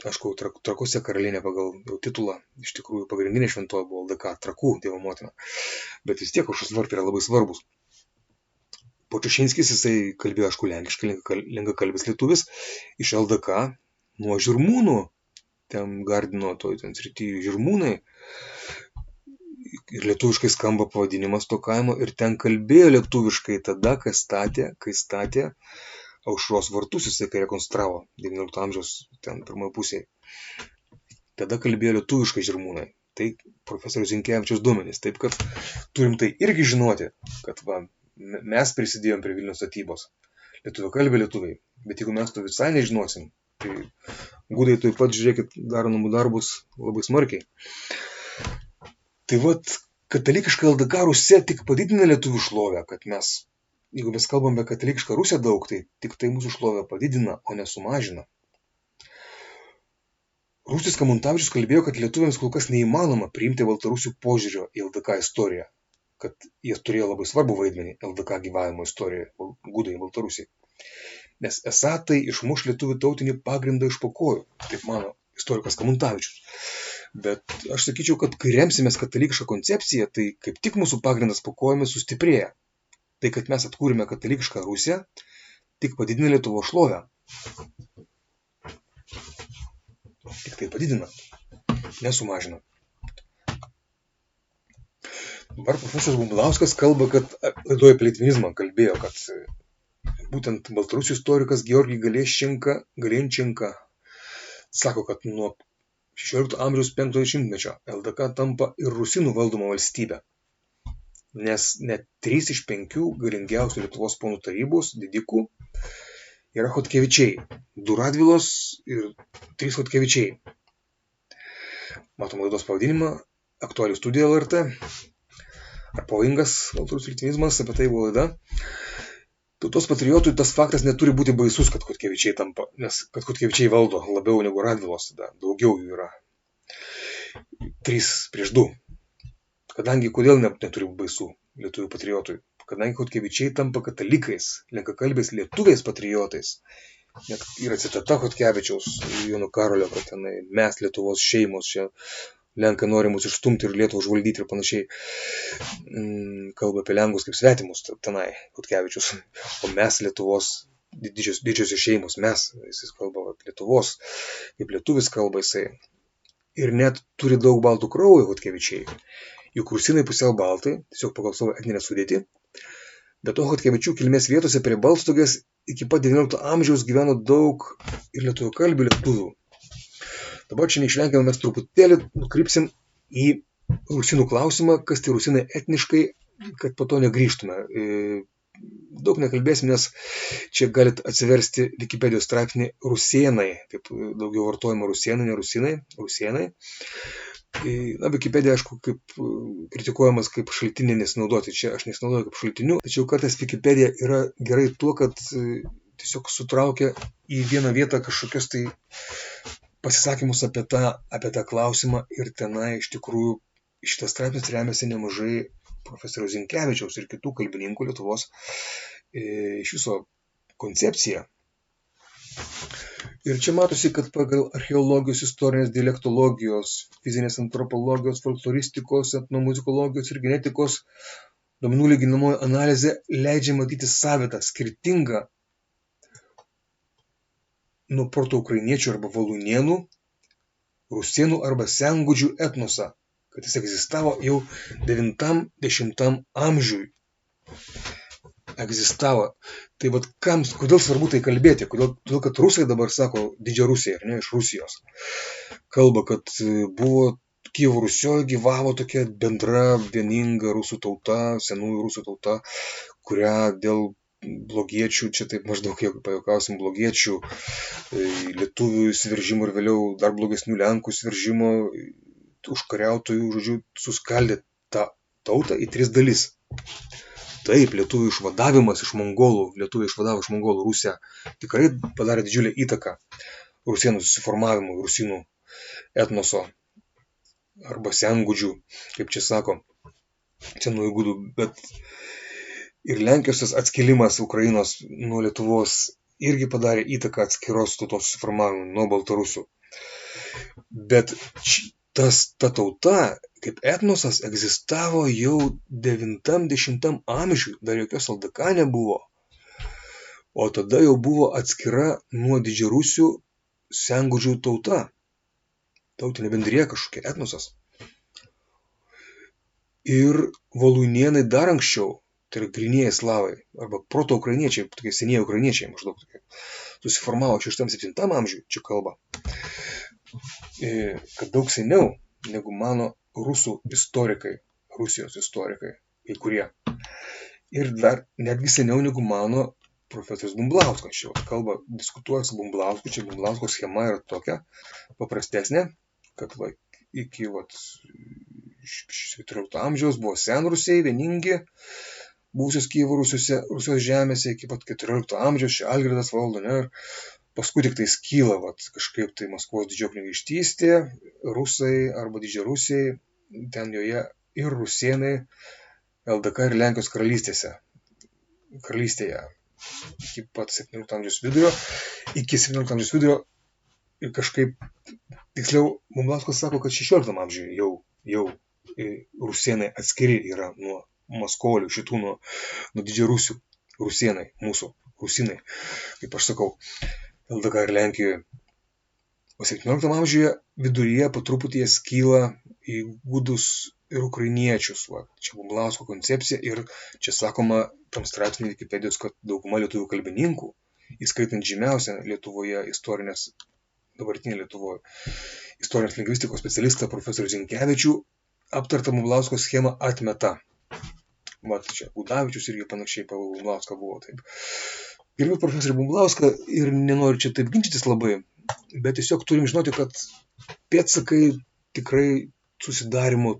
aišku, Trakuose karalienė pagal jau titulą. Iš tikrųjų, pagrindinė šventovė buvo LDK, Trakų Dievo motina. Bet vis tiek aušros vartai yra labai svarbus. Podčašinskis, jisai kalbėjo, aišku, lenkiškai, lenkakalbis lietuvis, iš LDK, nuo Žirmūnų, ten Gardino, ten srity Žirmūnai, ir lietuviškai skamba pavadinimas to kaimo, ir ten kalbėjo lietuviškai tada, kai statė Aušros vartus, jisai kai rekonstravo 19 amžiaus ten pirmoje pusėje. Tada kalbėjo lietuviškai Žirmūnai. Tai profesorius Zinkevičiaus duomenys. Taip kad turim tai irgi žinoti, kad mes prisidėjom prie Vilniaus statybos. Lietuviakalbiai lietuviai. Bet jeigu mes to visai nežinosim, tai gudai taip pat, žiūrėkit, daro namų darbus labai smarkiai. Tai katalikiška LDK Rusija tik padidina lietuvių šlovę, kad mes, jeigu mes kalbam apie katalikišką Rusiją daug, tai tik tai mūsų šlovę padidina, o nesumažina. Rūstis Kamuntavičius kalbėjo, kad lietuviams kol kas neįmanoma priimti baltarusių požiūrio į LDK istoriją, kad jie turėjo labai svarbų vaidmenį LDK gyvavimo istorijoje, gudai Baltarusiai. Nes esą tai išmuš lietuvių tautinį pagrindą iš po kojų, taip mano istorikas Kamuntavičius. Bet aš sakyčiau, kad kai remsimės katalikišką koncepciją, tai kaip tik mūsų pagrindas po kojomis sustiprėja. Tai, kad mes atkūrėme katalikišką Rusiją, tik padidina Lietuvos šlovę. Tik tai padidina, nesumažina. Dabar profesorius Bumblauskas kalba, kad laidoje apie litvinizmą kalbėjo, kad būtent baltarusių istorikas Georgij Galenčenka sako, kad nuo 16 amžiaus 50-mečio LDK tampa ir rusinų valdoma valstybė. Nes net 3 iš 5 galingiausių Lietuvos ponų tarybos didikų yra Chodkevičiai, 2 Radvilos ir 3 Chodkevičiai. Matom laidos pavadinimą, aktualių studija LRT. Ar pavojingas baltarusių litvinizmas, apie tai buvo laida. Tautos patriotui tas faktas neturi būti baisus, kad Chodkevičiai tampa, nes kad Chodkevičiai valdo labiau negu Radvilos, tada daugiau jų yra. 3 prieš 2. Kadangi kodėl neturi būti baisu lietuvių patriotui? Kadangi Chodkevičiai tampa katalikais, lenkakalbiais lietuviais patriotais. Net yra citata Chodkevičiaus, Jono Karolio, kad tenai mes Lietuvos šeimos, čia Lenkai nori mus išstumti ir Lietuvą užvaldyti ir panašiai. Kalba apie Lenkus kaip svetimus tenai Chodkevičius. O mes Lietuvos didžiosios šeimos, jis kalba Lietuvos, kaip lietuvis kalba jisai. Ir net turi daug baltų kraujo Chodkevičiai. Juk rusinai pusiau baltai, tiesiog pagal savo etninę sudėtį. Be to Chodkevičių kilmės vietose prie Balstogės iki pat 19 amžiaus gyveno daug ir lietuviakalbių lietuvių. Dabar čia neišvengiamai mes truputėlį nukrypsim į rusinų klausimą, kas tai rusinai etniškai, kad po to negrįžtume. Daug nekalbėsim, nes čia galit atsiversti Wikipedijos straipsnį rusėnai, taip daugiau vartojama rusėnai, ne rusinai, rusėnai. Na, Wikipedija, aišku, kaip kritikuojamas kaip šaltinį nesinaudoti. Čia aš nesinaudoju kaip šaltiniu, tačiau kartais Wikipedija yra gerai tuo, kad tiesiog sutraukia į vieną vietą kažkokios tai pasisakymus apie tą klausimą ir tenai iš tikrųjų šitas straipsnis remiasi nemažai profesoriaus Zinkevičiaus ir kitų kalbininkų Lietuvos iš viso koncepciją. Ir čia matosi, kad pagal archeologijos, istorinės dialektologijos, fizinės antropologijos, folkloristikos, etnomuzikologijos ir genetikos duomenų lyginamoji analizė leidžia matyti savitą, skirtingą nuo proto-ukrainiečių arba valūnėnų, rusėnų arba sengudžių etnosą, kad jis egzistavo jau 90 amžiui. Egzistavo. Tai kodėl svarbu tai kalbėti? Todėl, kad rusai dabar sako Didžią Rusiją, ar ne, iš Rusijos. Kalba, kad buvo Kijevo Rusioje gyvavo tokia bendra, vieninga rusų tauta, senųjų rusų tauta, kurią dėl blogiečių, čia taip maždaug, jeigu pajuokausim, blogiečių, lietuvių įsiveržimo ir vėliau dar blogesnių Lenkų įsiveržimo, užkariautojų, žodžiu, suskaldė tą tautą į 3 dalis. Taip, lietuvių išvadavimas iš mongolų, lietuvių išvadavo iš mongolų Rusiją tikrai padarė didžiulę įtaką rusėnų susiformavimui, rusinų etnoso arba sengudžių, kaip čia sako, senųjų gudų, bet ir Lenkijos atskilimas Ukrainos nuo Lietuvos irgi padarė įtaką atskiros tautos susiformavimui nuo baltarusių. Bet ta tauta kaip etnosas egzistavo jau 90 amžiui, dar jokios LDK nebuvo. O tada jau buvo atskira nuo didžiarusių sengužių tauta. Tautinė bendrija kažkokia, etnosas. Ir voluinėnai dar anksčiau, tai yra grynieji slavai, arba proto-ukrainiečiai, tokie senieji ukrainiečiai maždaug tokie, susiformavo 6-7 amžiui, čia kalba, kad daug seniau negu mano rusų istorikai, Rusijos istorikai, kai kurie. Ir dar netgi seniau negu mano profesorius Bumblauskas. Čia kalba, diskutuoja su Bumblausku, čia Bumblausko schema yra tokia paprastesnė, kad iki 14 amžiaus buvo senrusiai, vieningi, buvusios Kijevo Rusijos žemėse iki pat 14 amžiaus, čia Algirdas valdo, ne, ir paskui tik tai skyla kažkaip tai Maskvos didžioji kunigaikštystė, rusai arba didžiarusiai, ten joje ir rusėnai LDK ir Lenkijos karalystėje iki pat 17 amžiaus vidurio, ir kažkaip, tiksliau, Bumblauskas sako, kad 16 amžiuje jau rusėnai atskiri yra nuo maskolių, šitų nuo didžiarusių, rusėnai, mūsų rusinai, kaip aš sakau, LDK ir Lenkijoje. O 17 amžiuje viduryje po truputį jie skyla į gudus ir ukrainiečius. Čia Bumblausko koncepcija ir čia sakoma tam straipsnį Wikipedijos, kad dauguma lietuvių kalbininkų, įskaitant žymiausią Lietuvoje dabartinė Lietuvoje istorinės lingvistikos specialistą profesorių Zinkevičių, aptartą Bumblausko schemą atmeta. Čia Gudavičius irgi panašiai pagal Bumblauską buvo. Taip. Gerbiu profesorių Bumblauską ir nenoriu čia taip ginčytis labai, bet tiesiog turim žinoti, kad pėdsakai tikrai susidarimo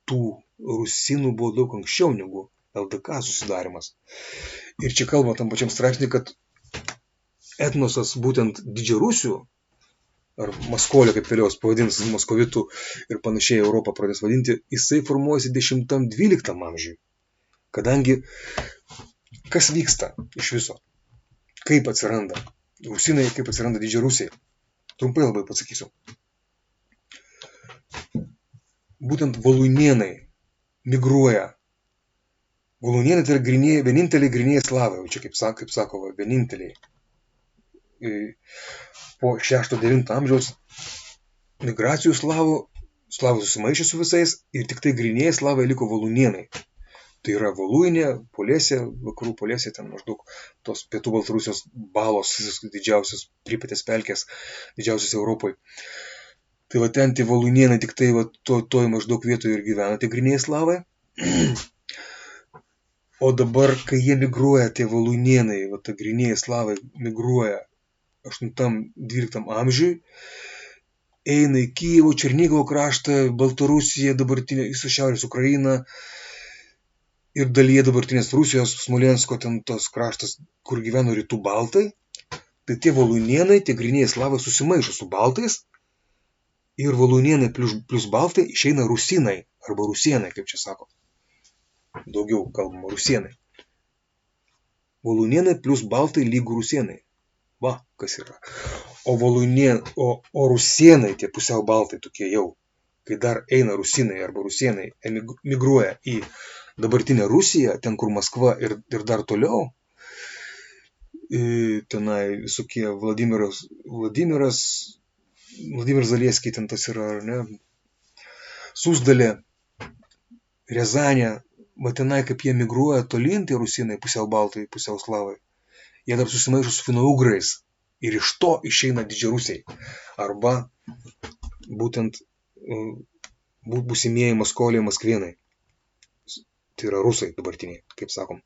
tų rusinų buvo daug anksčiau negu LDK susidarimas. Ir čia kalba tam pačiam straipsnį, kad etnosas būtent didžiarusių, ar Maskolė, kaip vėliau pavadins, moskovitų ir panašiai Europą pradės vadinti, jisai formuojasi 10-12 amžiui. Kadangi kas vyksta iš viso? Kaip atsiranda rusinai, kaip atsiranda didžiarusiai? Trumpai labai pasakysiu. Būtent voluinėnai migruoja. Voluinėnai tai yra vieninteliai grynieji slavai, čia kaip sako, vieninteliai. Po 6-9 amžiaus migracijų slavų susimaišė su visais ir tik tai grynieji slavai liko voluinėnai. Tai yra Voluinė, Polesė, vakarų Polesė, ten maždaug tos pietų Baltarusijos balos, didžiausios Pripetės pelkės, didžiausios Europoje. Tai ten tie voluinėnai tik tai toj maždaug vietoje ir gyvena, tie grynieji slavai. O dabar, kai jie migruoja, tie voluinėnai, ta grynieji slavai migruoja 8-12 amžiui, eina į Kijevo, Černigovo kraštą, Baltarusiją, dabartinę, visą šiaurės Ukrainą, ir dalyje dabartinės Rusijos, Smolensko, ten tos kraštas, kur gyveno rytų baltai, tai tie voluinėnai, tie grynieji slavai susimaišo su baltais ir voluinėnai plus baltai išeina rusinai, arba rusienai, kaip čia sako. Daugiau kalbama rusienai. Voluinėnai plus baltai lygu rusienai. Va, kas yra. O rusienai, tie pusiau baltai tokie jau, kai dar eina rusinai arba rusienai, migruoja į dabartinė Rusija, ten kur Maskva ir dar toliau, tenai visokie Vladimir Zalieskiai, ten tas yra, ne, Suzdalė, Riazanė, tenai kaip jie migruoja tolyn, tie rusinai, pusiau baltai, pusiau slavai, jie dar susimaišo su finougrais ir iš to išeina didžiarusiai, arba būtent būsimieji maskoliai, maskvienai. Tai yra rusai dabartiniai, kaip sakom.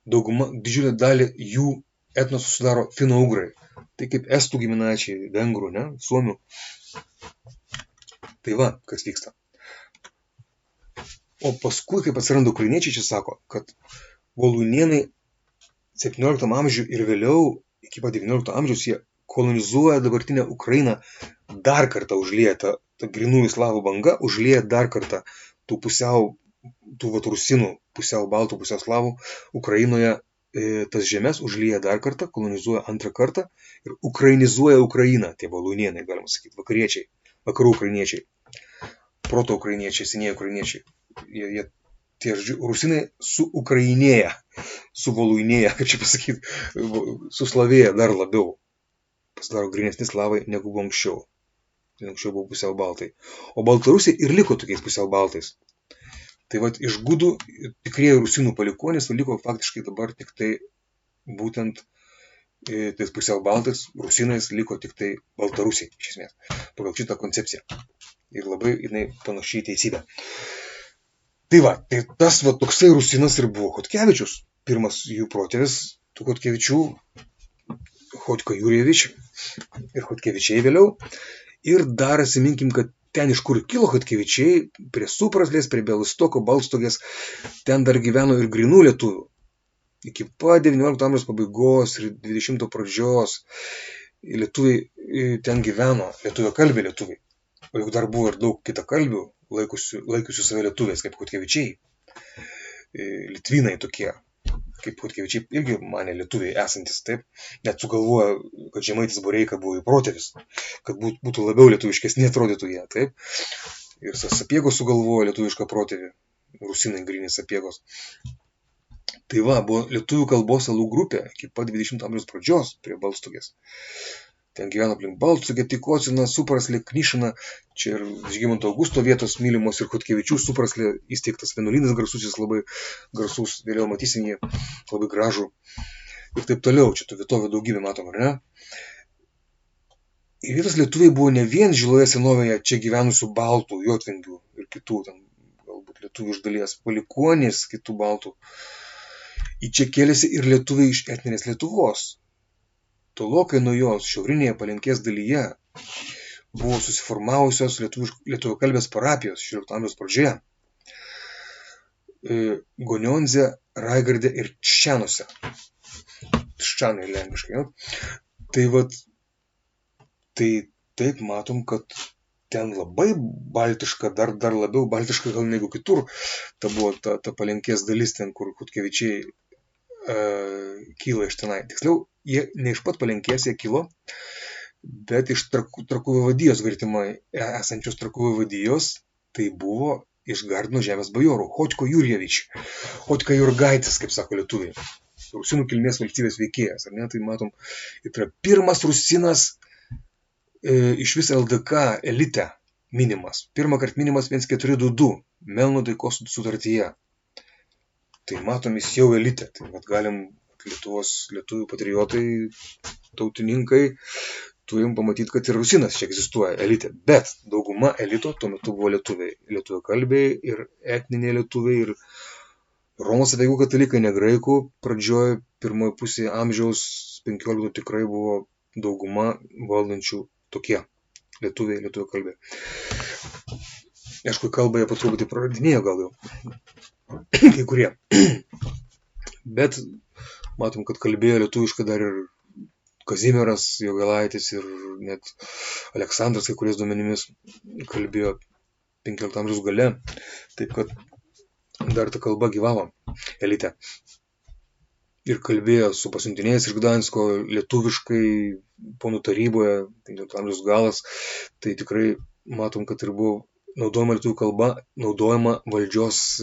Dauguma, didžiulę dalį jų etnosų sudaro finougrai. Tai kaip estų giminaičiai, vengrų, ne, suomių. Tai va, kas vyksta. O paskui, kaip atsiranda ukrainiečiai, čia sako, kad voluinėnai 17 amžiuje ir vėliau, iki pat 19 amžiaus, jie kolonizuoja dabartinę Ukrainą, dar kartą užlieja ta grynųjų slavų banga, užlieja dar kartą tų rusinų, pusiau baltų, pusiau slavų, Ukrainoje tas žemės užlieja dar kartą, kolonizuoja antrą kartą ir ukrainizuoja Ukrainą, tie voluinėnai, galima sakyti, vakariečiai, vakarų ukrainiečiai, proto ukrainiečiai, senieji ukrainiečiai. Jie tie rusinai suukrainėja, suvoluinėja, kaip čia pasakyti, suslavėja dar labiau. Pasidaro grynesni slavai negu buvo anksčiau. Anksčiau buvo pusiau baltai. O baltarusiai ir liko tokiais pusiau baltais. Tai vat iš gudų tikrieji rusinų palikuonys liko faktiškai dabar tik tai būtent tais pusiau baltais rusinais liko tik tai baltarusiai, iš esmės, pagal šitą koncepciją. Ir labai jinai panašiai teisybė. Tai va, tai tas va toksai rusinas ir buvo Chodkevičius. Pirmas jų protėvis, tų Chodkevičių, Chodko Jurjevič ir Chodkevičiai vėliau. Ir dar atsiminkim, kad ten iš kur kilo Chodkevičiai, prie Supraslės, prie Bialystoko, Balstogės, ten dar gyveno ir grynų lietuvių. Iki pat 19 amžiaus pabaigos ir 20 pradžios lietuviai ten gyveno, lietuviakalbiai lietuviai. O juk dar buvo ir daug kitakalbių, laikiusių save lietuviais, kaip Chodkevičiai. Litvynai tokie, kaip Chodkevičiai irgi manė lietuviai esantis, taip. Net sugalvojo, kad Žemaitis Boreika buvo jų protėvis, kad būtų labiau lietuviškesni atrodytų jie, taip. Ir Sapiegos sugalvojo lietuvišką protėvį, rusinai gryni Sapiegos. Tai va, buvo lietuvių kalbos salų grupė iki pat 20 amžiaus pradžios prie Balstogės. Ten gyveno aplink Balstogę, Tykociną, Supraslę, Knyšiną, čia ir Žygimanto Augusto vietos mylimos ir Chodkevičių Supraslė įsteigtas vienuolynas garsusis, labai garsus, vėliau matysim jį, labai gražų ir taip toliau, čia tų vietovių daugybė matom, ar ne? Ir vietos lietuviai buvo ne vien Žiloje senovėje čia gyvenusių baltų, jotvingių ir kitų, ten galbūt lietuvių iš dalies palikuonys, kitų baltų. Į čia kėlėsi ir lietuviai iš etninės Lietuvos. Tolokai nuo jos šiaurinėje Palenkės dalyje buvo susiformavusios lietuviakalbės parapijos 16 amžiaus pradžioje. Gonionze, Raigarde ir Ččianuose. Ččianai lenkiškai. Ja? Tai vat, tai taip matom, kad ten labai baltiška, dar labiau baltiška gal negu kitur. Ta buvo ta Palenkės dalis ten, kur Chodkevičiai kyla iš tenai. Tiksliau, jie ne iš pat Palenkės jie kilo, bet iš Trakų vaivadijos gretimai esančios Trakų vaivadijos, tai buvo iš Gardino žemės bajorų, Chodko Jurjevič, Chodka Jurgaitis, kaip sako lietuviai, rusinų kilmės valstybės veikėjas, ar ne, tai matom, tai yra pirmas rusinas iš vis LDK elite minimas, pirmą kartą minimas 1422, Melno taikos sutartyje. Tai matom, jis jau elite, tai vat galim Lietuvos lietuvių patriotai, tautininkai, turim pamatyti, kad ir rusinas čia egzistuoja elite, bet dauguma elito tuo metu buvo lietuviai, lietuviakalbiai ir etniniai lietuviai ir Romos apeigų katalikai, ne graikų, pradžioje pirmoje pusėje amžiaus 15 tikrai buvo dauguma valdančių tokie lietuviai, lietuviakalbiai. Aišku, kalbą jie po truputį praradinėjo gal jau, kai kurie. Bet matom, kad kalbėjo lietuviškai dar ir Kazimieras Jogailaitis ir net Aleksandras, kai kuriais duomenimis, kalbėjo 15 amžiaus gale. Taip, kad dar ta kalba gyvavo elite. Ir kalbėjo su pasiuntiniais iš Gdansko lietuviškai ponų taryboje, 15 amžiaus galas. Tai tikrai matom, kad ir buvo naudojama lietuvių kalba, naudojama valdžios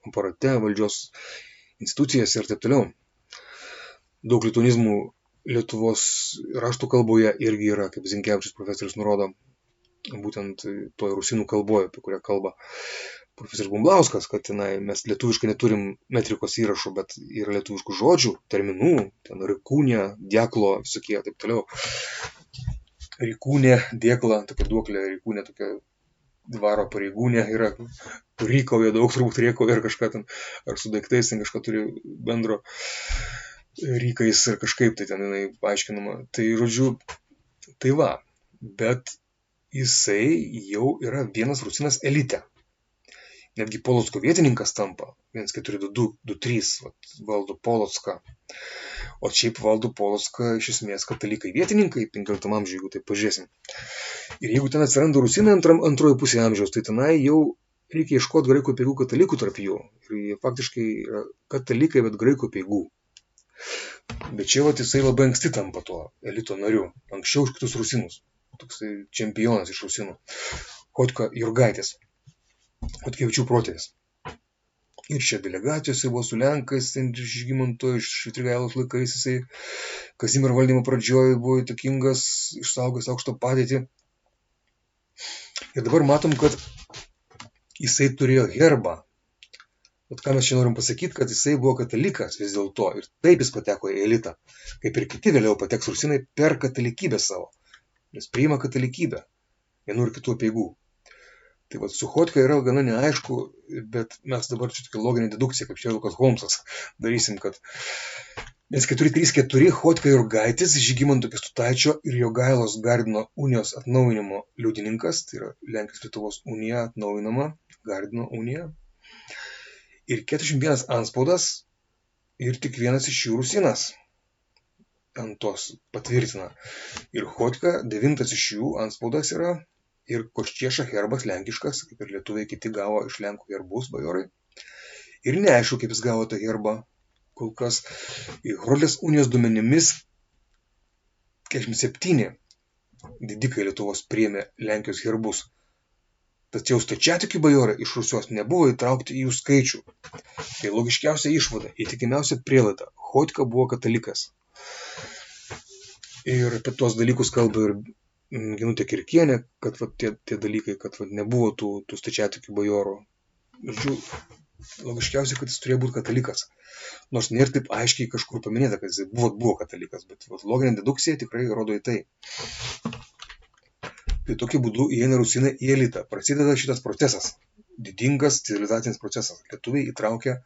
aparate, valdžios institucijose ir taip toliau. Daug lituanizmų Lietuvos raštų kalboje irgi yra, kaip Zinkevičius profesorius nurodo, būtent toj rusinų kalboje, apie kurią kalba profesorius Bumblauskas, kad tenai mes lietuviškai neturim metrikos įrašų, bet yra lietuviškų žodžių, terminų, ten rykūnė, dėklo, visokie, taip toliau. Rykūnė, dėkla, tokia duoklė, rykūnė, tokia dvaro pareigūnė yra, rykauja daug, turbūt rėkauja ir kažką ten, ar su daiktais ten kažką turi bendro rykais ir kažkaip tai ten jinai paaiškinama. Tai žodžiu, tai va, bet jisai jau yra vienas rusinas elite. Netgi Polocko vietininkas tampa, 1422-23, valdo Polocką. O šiaip valdo Polocką iš esmės katalikai vietininkai 15 amžiuje, jeigu taip pažiūrėsim. Ir jeigu ten atsiranda rusinai antroji pusė amžiaus, tai tenai jau reikia ieškoti graikų apeigų katalikų tarp jų. Ir jie faktiškai yra katalikai, bet graikų apeigų. Bet čia vat jisai labai anksti tampa tuo elito nariu, anksčiau už kitus rusinus. Toksai čempionas iš rusinų. Chodka Jurgaitis. Chodkevičių protėvis. Ir čia delegacijos buvo su Lenkais, Žygimanto iš Švitrigailos laikais, jisai Kazimiero valdymo pradžioje buvo įtakingas, išsaugęs aukštą padėtį. Ir dabar matom, kad jisai turėjo herbą. Bet ką mes čia norim pasakyti, kad jisai buvo katalikas vis dėlto ir taip jis pateko į elitą. Kaip ir kiti vėliau pateks rusinai per katalikybę savo. Nes priima katalikybę vienų ir kitų apeigų. Tai vat su Chotka yra gana neaišku, bet mes dabar čia tokia loginė dedukcija, kaip Šerlokas Holmsas darysim, kad 1434 Chotka Jurgaitis, Žygimanto Kęstutaičio ir Jogailos Gardino unijos atnaujinimo liudininkas, tai yra Lenkijos-Lietuvos unija atnaujinama, Gardino unija. Ir 41 antspaudas ir tik vienas iš jų rusinas ant tos patvirtina. Ir Chotka 9 iš jų antspaudas yra. Ir Koščieša herbas lenkiškas, kaip ir lietuviai kiti gavo iš Lenkų herbus bajorai. Ir neaišku, kaip jis gavo tą herbą. Kol kas Horodlės unijos duomenimis 47 didikai Lietuvos priėmė Lenkijos herbus. Tačiau stačiatikių bajorai iš Rusijos nebuvo įtraukti į jų skaičių. Tai logiškiausia išvada, įtikimiausia prielaida. Chotka buvo katalikas. Ir apie tos dalykus kalba ir Genutė Kirkienė, kad tie dalykai, kad nebuvo tų stačiatikių bajorų. Žodžiu, logiškiausiai, kad jis turėjo būti katalikas. Nors nėra taip aiškiai kažkur paminėta, kad jis buvo katalikas, bet loginė dedukcija tikrai rodo į tai. Tai tokiu būdu įeina rusinai į elitą. Prasideda šitas procesas. Didingas civilizacinis procesas. Lietuviai įtraukia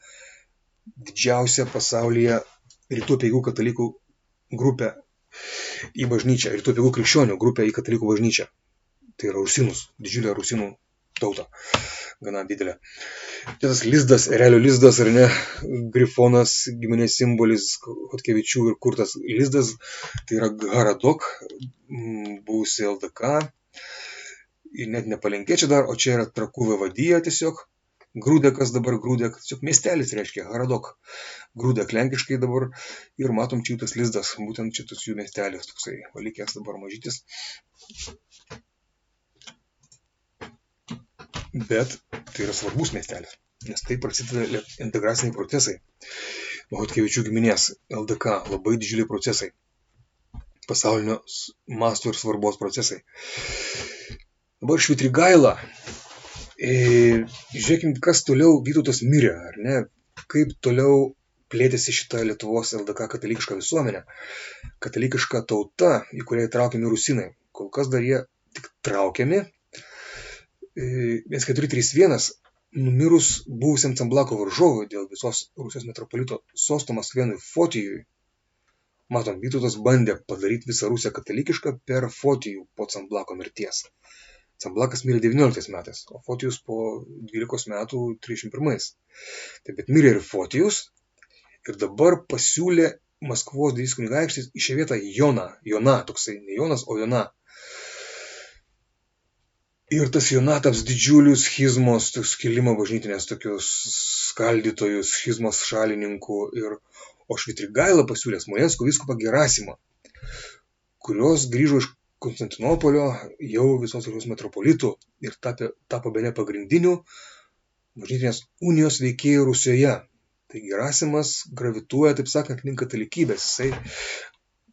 didžiausią pasaulyje rytų apeigų katalikų grupę į bažnyčią, rytų apeigų krikščionių grupę į katalikų bažnyčią. Tai yra rusinus, didžiulė rusinų tauta, gana didelė. Tas lizdas, erelio lizdas, ar ne, grifonas, giminės simbolis Chodkevičių ir kurtas lizdas, tai yra Haradok, buvusi LDK, ir net nepalenkėčia dar, o čia yra Trakų vaivadija tiesiog. Grūdekas dabar, Grūdek, tiesiog miestelis reiškia, Haradok, Grūdek lenkiškai dabar ir matom čia tas lizdas, būtent čia tas jų miestelis toksai, valikęs dabar mažytis. Bet tai yra svarbus miestelis, nes tai prasideda integraciniai procesai. Chodkevičių giminės LDK, labai didžiuliai procesai, pasaulinio masto ir svarbos procesai. Dabar Švitrigaila. Žiūrėkime, kas toliau Vytautas mirė, ar ne? Kaip toliau plėtėsi šitą Lietuvos LDK katalikišką visuomenę. Katalikiška tauta, į kurią įtraukiami rusinai. Kol kas dar jie tik traukiami. 1431 numirus buvusiam Camblako varžovui dėl visos Rusijos metropolito sosto Maskvėnui Fotijui. Matom, Vytautas bandė padaryti visą Rusiją katalikišką per Fotijų po Camblako mirties. Camblakas mirė 19 metais, o Fotijus po 12 metų 31. Taip, bet mirė ir Fotijus ir dabar pasiūlė Maskvos didysis kunigaikštis į šią vietą Jona, toksai ne Jonas, o Jona. Ir tas Jona taps didžiulių schizmos, skilimo bažnytinės, tokius skaldytojus, schizmos šalininkų, o Švitrigaila pasiūlė Smolensko vyskupą Gerasimą, kurios grįžo iš Konstantinopolio jau visos Rusijos metropolitų ir tapo bene pagrindiniu bažnytinės unijos veikėjų Rusijoje. Tai Gerasimas gravituoja, taip sakant, link katalikybės. Jisai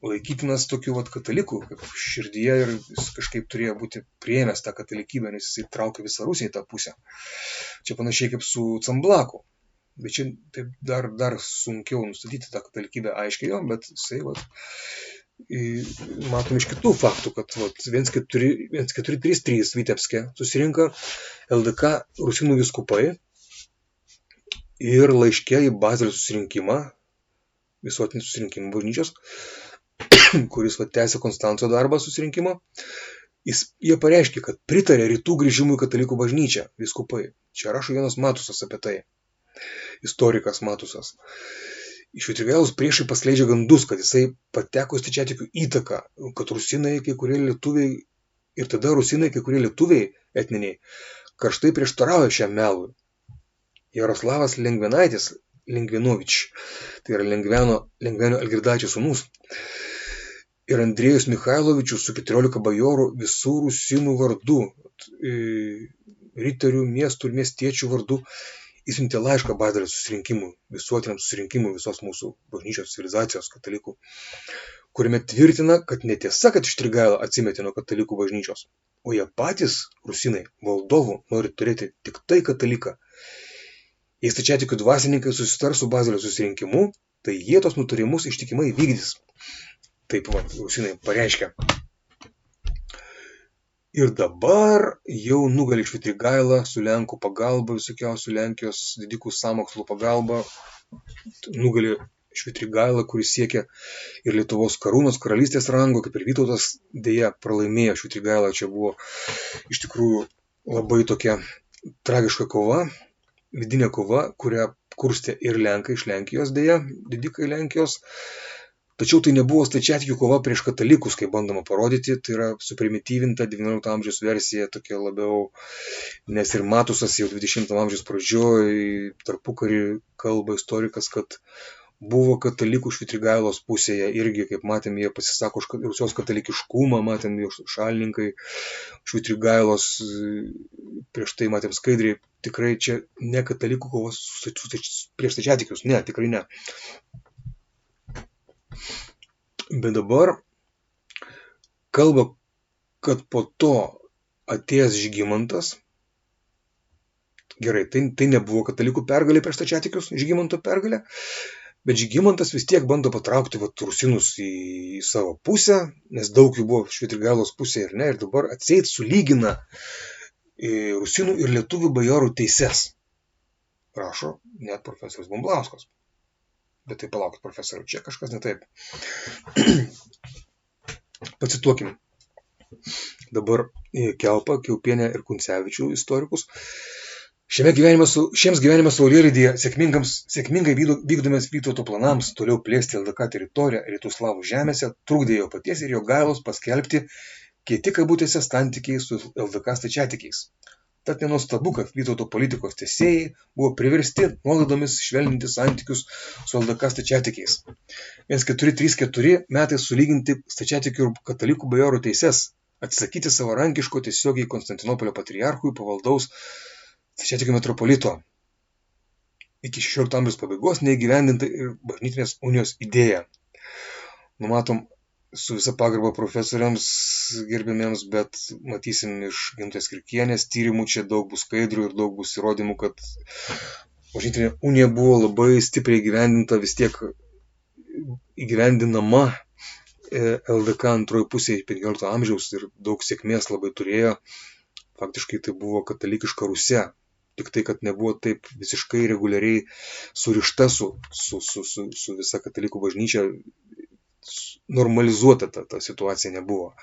laikytinas tokiu katalikų, kaip širdyje, ir jis kažkaip turėjo būti priėmęs tą katalikybę, nes jisai traukė visą Rusiją į tą pusę. Čia panašiai kaip su Camblaku. Bet čia taip dar sunkiau nustatyti tą katalikybę aiškiai jo, bet jisai matom iš kitų faktų, kad 1433 Vitebske susirinka LDK rusinų vyskupai ir laiške į Bazelio susirinkimą, visuotinį susirinkimą bažnyčios, kuris tęsė Konstanco darbą susirinkimo, jie pareiškė, kad pritarė rytų grįžimui į katalikų bažnyčią vyskupai. Čia rašo Jonas Matusas apie tai, istorikas Matusas. Iš Švitrigailos priešai paskleidžia gandus, kad jisai pateko į stačiatikių įtaką, kad rusinai, kai kurie lietuviai, ir tada rusinai, kai kurie lietuviai etniniai, karštai prieštarauja šiam melui. Jaroslavas Lengvenaitis, Lengvenovič, tai yra Lengvenio Algirdaičio sūnus, ir Andriejus Michailovičius su 14 bajorų visų rusinų vardų, riterių, miestų ir miestiečių vardų, įsiuntė laišką Bazelio susirinkimui, visuotiniam susirinkimui visos mūsų bažnyčios civilizacijos katalikų, kuriame tvirtina, kad netiesa, kad Švitrigaila atsimetė nuo katalikų bažnyčios, o jie patys, rusinai, valdovų, nori turėti tik tai kataliką. Jei stačiatikių dvasininkai susitars su Bazelio susirinkimu, tai jie tos nutarimus ištikimai vykdys. Taip, rusinai pareiškia. Ir dabar jau nugali Švitrigaila su Lenkų pagalba, visokiausių Lenkijos didikų sąmokslų pagalba, nugali Švitrigaila, kuris siekia ir Lietuvos karūnos karalystės rango, kaip ir Vytautas dėja pralaimėjo Švitrigailą. Čia buvo iš tikrųjų labai tokia tragiška kova, vidinė kova, kurią kurstė ir Lenkai iš Lenkijos dėja, didikai Lenkijos. Tačiau tai nebuvo stačiatikių kova prieš katalikus, kaip bandoma parodyti, tai yra suprimityvinta 19 amžiaus versija, tokia labiau, nes ir Matusas jau 20 amžiaus pradžioj tarpukarį kalba istorikas, kad buvo katalikų Švitrigailos pusėje, irgi, kaip matėm, jie pasisako už Rusijos katalikiškumą, matėm, jų šalininkai Švitrigailos, prieš tai matėm skaidriai, tikrai čia ne katalikų kovos prieš stačiatikius, ne, tikrai ne. Bet dabar kalba, kad po to atėjęs Žygimantas, gerai, tai nebuvo katalikų pergalė prieš stačiatikius, Žygimanto pergalė, bet Žygimantas vis tiek bando patraukti rusinus į savo pusę, nes daug jų buvo Švitrigailos pusėje ir ne, ir dabar atseit sulygina rusinų ir lietuvių bajorų teises. Rašo net profesorius Bumblauskas. Bet tai palaukit, profesoriau, čia kažkas ne taip. Pacituokim dabar Kelpą, Kiaupienę ir Kuncevičių istorikus. Šiems gyvenimo saulėlydyje sėkmingai vykdomės Vytauto planams toliau plėsti LDK teritoriją rytų slavų žemėse trukdė jo paties ir jo Gailos paskelbti kieti kabutėse santykiai su LDK stačiatikiais. Tad nenuostabu, kad Vytauto politikos tęsėjai buvo priversti nuolaidomis švelninti santykius su LDK stačiatikiais. 1434 metais sulyginti stačiatikių ir katalikų bajorų teises, atsisakyti savarankiško tiesiogiai Konstantinopolio patriarchui pavaldaus stačiatikių metropolito. Iki 16 amžiaus pabaigos neįgyvendinta ir bažnytinės unijos idėja. Numatom su visa pagarba profesoriams gerbėmiems, bet matysim iš Gintės Kirkienės tyrimų, čia daug bus skaidrių ir daug bus įrodymų, kad bažnytinė unija buvo labai stipriai įgyvendinta, vis tiek įgyvendinama LDK antroji pusė 15 amžiaus ir daug sėkmės labai turėjo. Faktiškai tai buvo katalikiška Rusija, tik tai, kad nebuvo taip visiškai reguliariai surišta su visa katalikų bažnyčia. Normalizuota ta situacija nebuvo,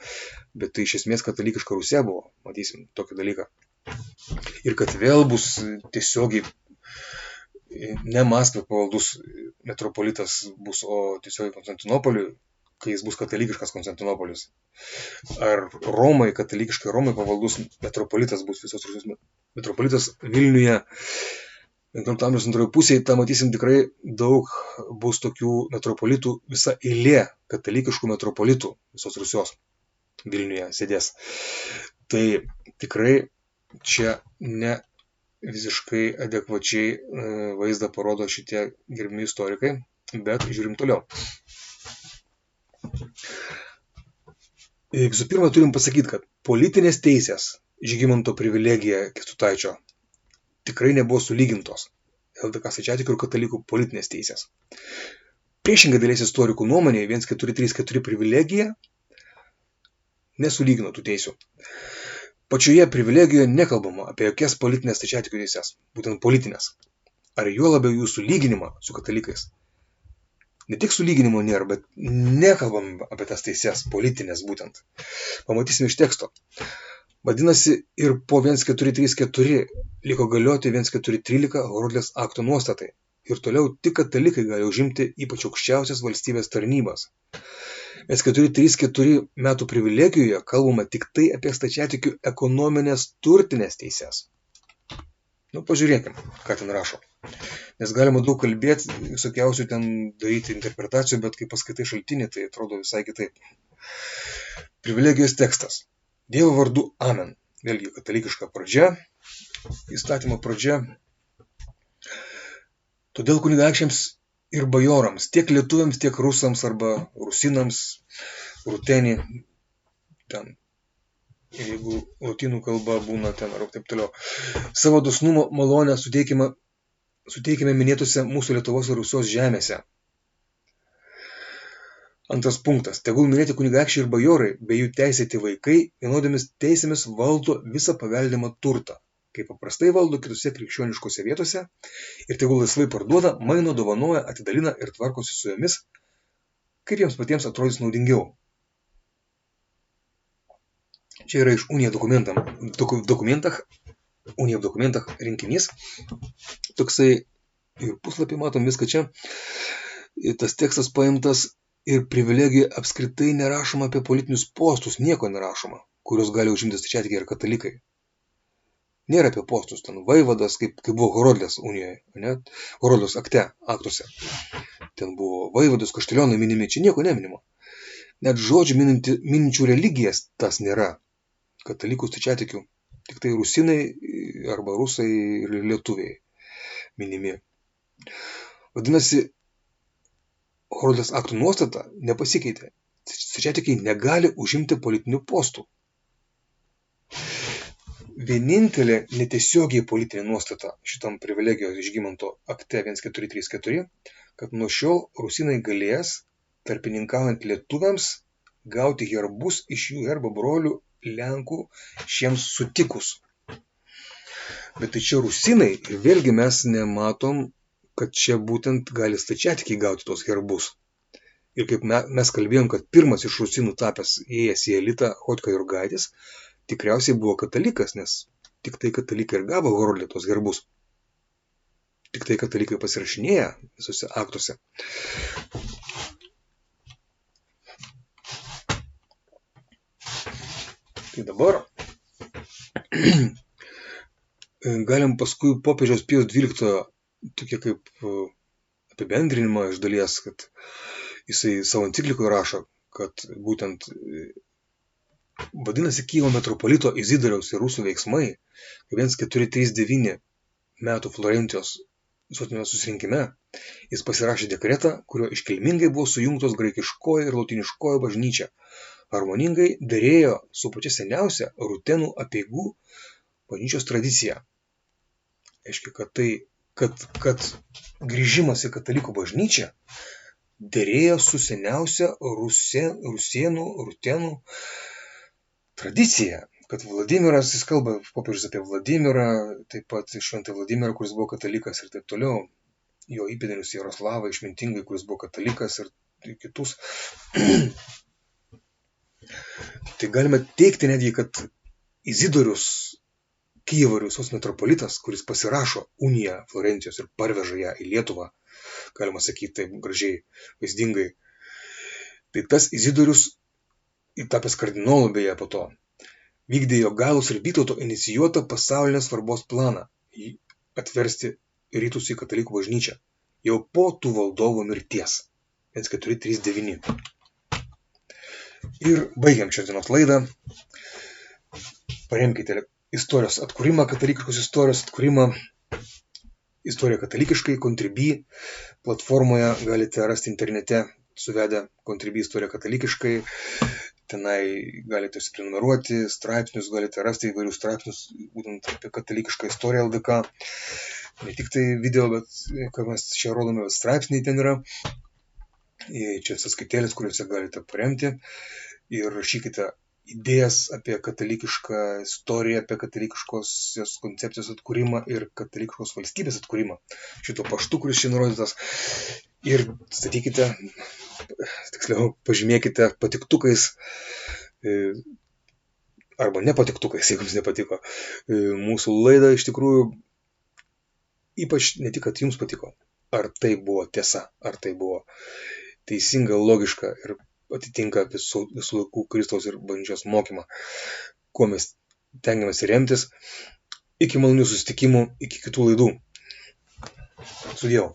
bet tai iš esmės katalikiška Rusija buvo, matysim tokį dalyką. Ir kad vėl bus tiesiogiai ne Maskvai pavaldus metropolitas bus, o tiesiogiai Konstantinopoliui, kai jis bus katalikiškas Konstantinopolis. Ar Romai, katalikiškai Romai pavaldus metropolitas bus visos Rusijos metropolitas Vilniuje. 15 amžiaus antroje pusėje, tą matysim tikrai daug bus tokių metropolitų, visa eilė katalikiškų metropolitų visos Rusijos Vilniuje sėdės. Tai tikrai čia ne visiškai adekvačiai vaizdą parodo šitie gerbimi istorikai, bet žiūrim toliau. Visų pirma, turim pasakyti, kad politinės teisės Žygimanto privilegija Kęstutaičio tikrai nebuvo sulygintos LDK stačiatikių ir katalikų politinės teisės. Priešingai dalies istorikų nuomonė 1434 privilegija nesulygino tų teisių. Pačioje privilegijoje nekalbama apie jokias politinės stačiatikių teises, būtent politinės, ar juo labiau jų sulyginimą su katalikais. Ne tik sulyginimo nėra, bet nekalbam apie tas teises, politinės būtent. Pamatysim iš teksto. Vadinasi, ir po 1434 liko galioti 1413 Horodlės akto nuostatai. Ir toliau tik katalikai gali užimti ypač aukščiausias valstybės tarnybas. 1434 metų privilegijoje kalbama tik tai apie stačiatikių ekonominės turtinės teises. Pažiūrėkim, ką ten rašo. Nes galima daug kalbėti, visokiausių ten daryti interpretacijų, bet kai paskaitai šaltinį, tai atrodo visai kitaip. Privilegijos tekstas. Dievo vardu Amen. Vėlgi katalikiška pradžia, įstatymo pradžia. Todėl kunigaikščiams ir bajorams, tiek lietuviams, tiek rusams arba rusinams, rutenį, ten, jeigu lotynų kalba būna ten ar taip toliau, savo dosnumo malonę suteikime minėtose mūsų Lietuvos ir Rusios žemėse. Antras punktas. Tegul minėti kunigaikščiai ir bajorai, bei jų teisėti vaikai, vienodomis teisėmis valdo visą paveldimą turtą, kaip paprastai valdo kitose krikščioniškose vietose, ir tegul laisvai parduoda, maino, dovanoja, atidalina ir tvarkosi su jomis, kaip jiems patiems atrodys naudingiau. Čia yra iš Unija dokumentach rinkinys. Toksai ir puslapį matom viską čia. Tas tekstas paimtas. Ir privilegija apskritai nerašoma apie politinius postus, nieko nerašoma, kurios gali užimti stačiatikiai ir katalikai. Nėra apie postus, ten vaivadas, kaip buvo Horodlės unijoje, ne? Horodlės aktuose. Ten buvo vaivados, kaštelionai minimi, čia nieko neminima. Net žodžių mininčių religijas tas nėra. Katalikų stačiatikių, tik tai rusinai arba rusai ir lietuviai minimi. Vadinasi, Horodlės aktų nuostata nepasikeitė. Stačiatikiai negali užimti politinių postų. Vienintelė netiesiogiai politinė nuostata šitam privilegijos Žygimanto akte 1434, kad nuo šiol rusinai galės, tarpininkaujant lietuviams, gauti herbus iš jų herbo brolių Lenkų šiems sutikus. Bet tai čia rusinai ir vėlgi mes nematom, kad čia būtent gali stačiatikiai gauti tos herbus. Ir kaip mes kalbėjom, kad pirmas iš rusinų tapęs įėjęs į elitą Chodka Jurgaitis, tikriausiai buvo katalikas, nes tik tai katalikai ir gavo Horodlė tos herbus. Tik tai katalikai pasirašinėja visose aktuose. Tai dabar galim paskui popiežiaus Pijaus XII tokie kaip apibendrinimą iš dalies, kad jisai savo enciklikoje rašo, kad būtent vadinasi Kijevo metropolito Izidoriaus ir rusų veiksmai, 1439 metų Florencijos visuotinėme susirinkime jis pasirašė dekretą, kuriuo iškilmingai buvo sujungtos graikiškoji ir lotyniškoji bažnyčia, harmoningai derėjo su pačia seniausia rutenų apeigų bažnyčios tradicija. Aiškiai, kad grįžimas į katalikų bažnyčią derėjo su seniausia rutenų tradicija. Kad Vladimiras, jis kalba popiežius apie Vladimirą, taip pat šventą Vladimirą, kuris buvo katalikas ir taip toliau, jo įpėdinius Jaroslavą išmintingai, kuris buvo katalikas ir kitus. Tai galime teikti netgi, kad Izidorius Kijevo Rusios metropolitas, kuris pasirašo uniją Florencijos ir parveža ją į Lietuvą, galima sakyti taip gražiai, vaizdingai. Tai tas Izidorius, tapęs kardinolu beje po to, vykdė Jogailos ir Vytauto inicijuotą pasaulinės svarbos planą atversti rytus į katalikų bažnyčią jau po tų valdovų mirties 1439. Ir baigiam šios dienos laidą. Paremkite istorijos atkūrimą, katalikiškos istorijos atkūrimą, istorija katalikiškai, Contribui platformoje galite rasti internete, suvedę Contribui istorija katalikiškai, tenai galite užsiprenumeruoti straipsnius, galite rasti įvairius straipsnius, būtent apie katalikišką istoriją LDK, ne tik tai video, bet ką mes čia rodome, straipsniai ten yra, čia sąskaitėlės, kuriuose galite paremti ir rašykite idėjas apie katalikišką istoriją, apie katalikiškos koncepcijos atkūrimą ir katalikiškos valstybės atkūrimą. Šito paštu, kuris čia nurodytas. Ir statykite, tiksliau, pažymėkite patiktukais arba nepatiktukais, jeigu jums nepatiko. Mūsų laida iš tikrųjų, ypač ne tik, kad jums patiko. Ar tai buvo tiesa, ar tai buvo teisinga, logiška ir atitinka visų laikų Kristaus ir bažnyčios mokymą, kuo mes tengiamės remtis. Iki malonių susitikimų, iki kitų laidų. Sudiev.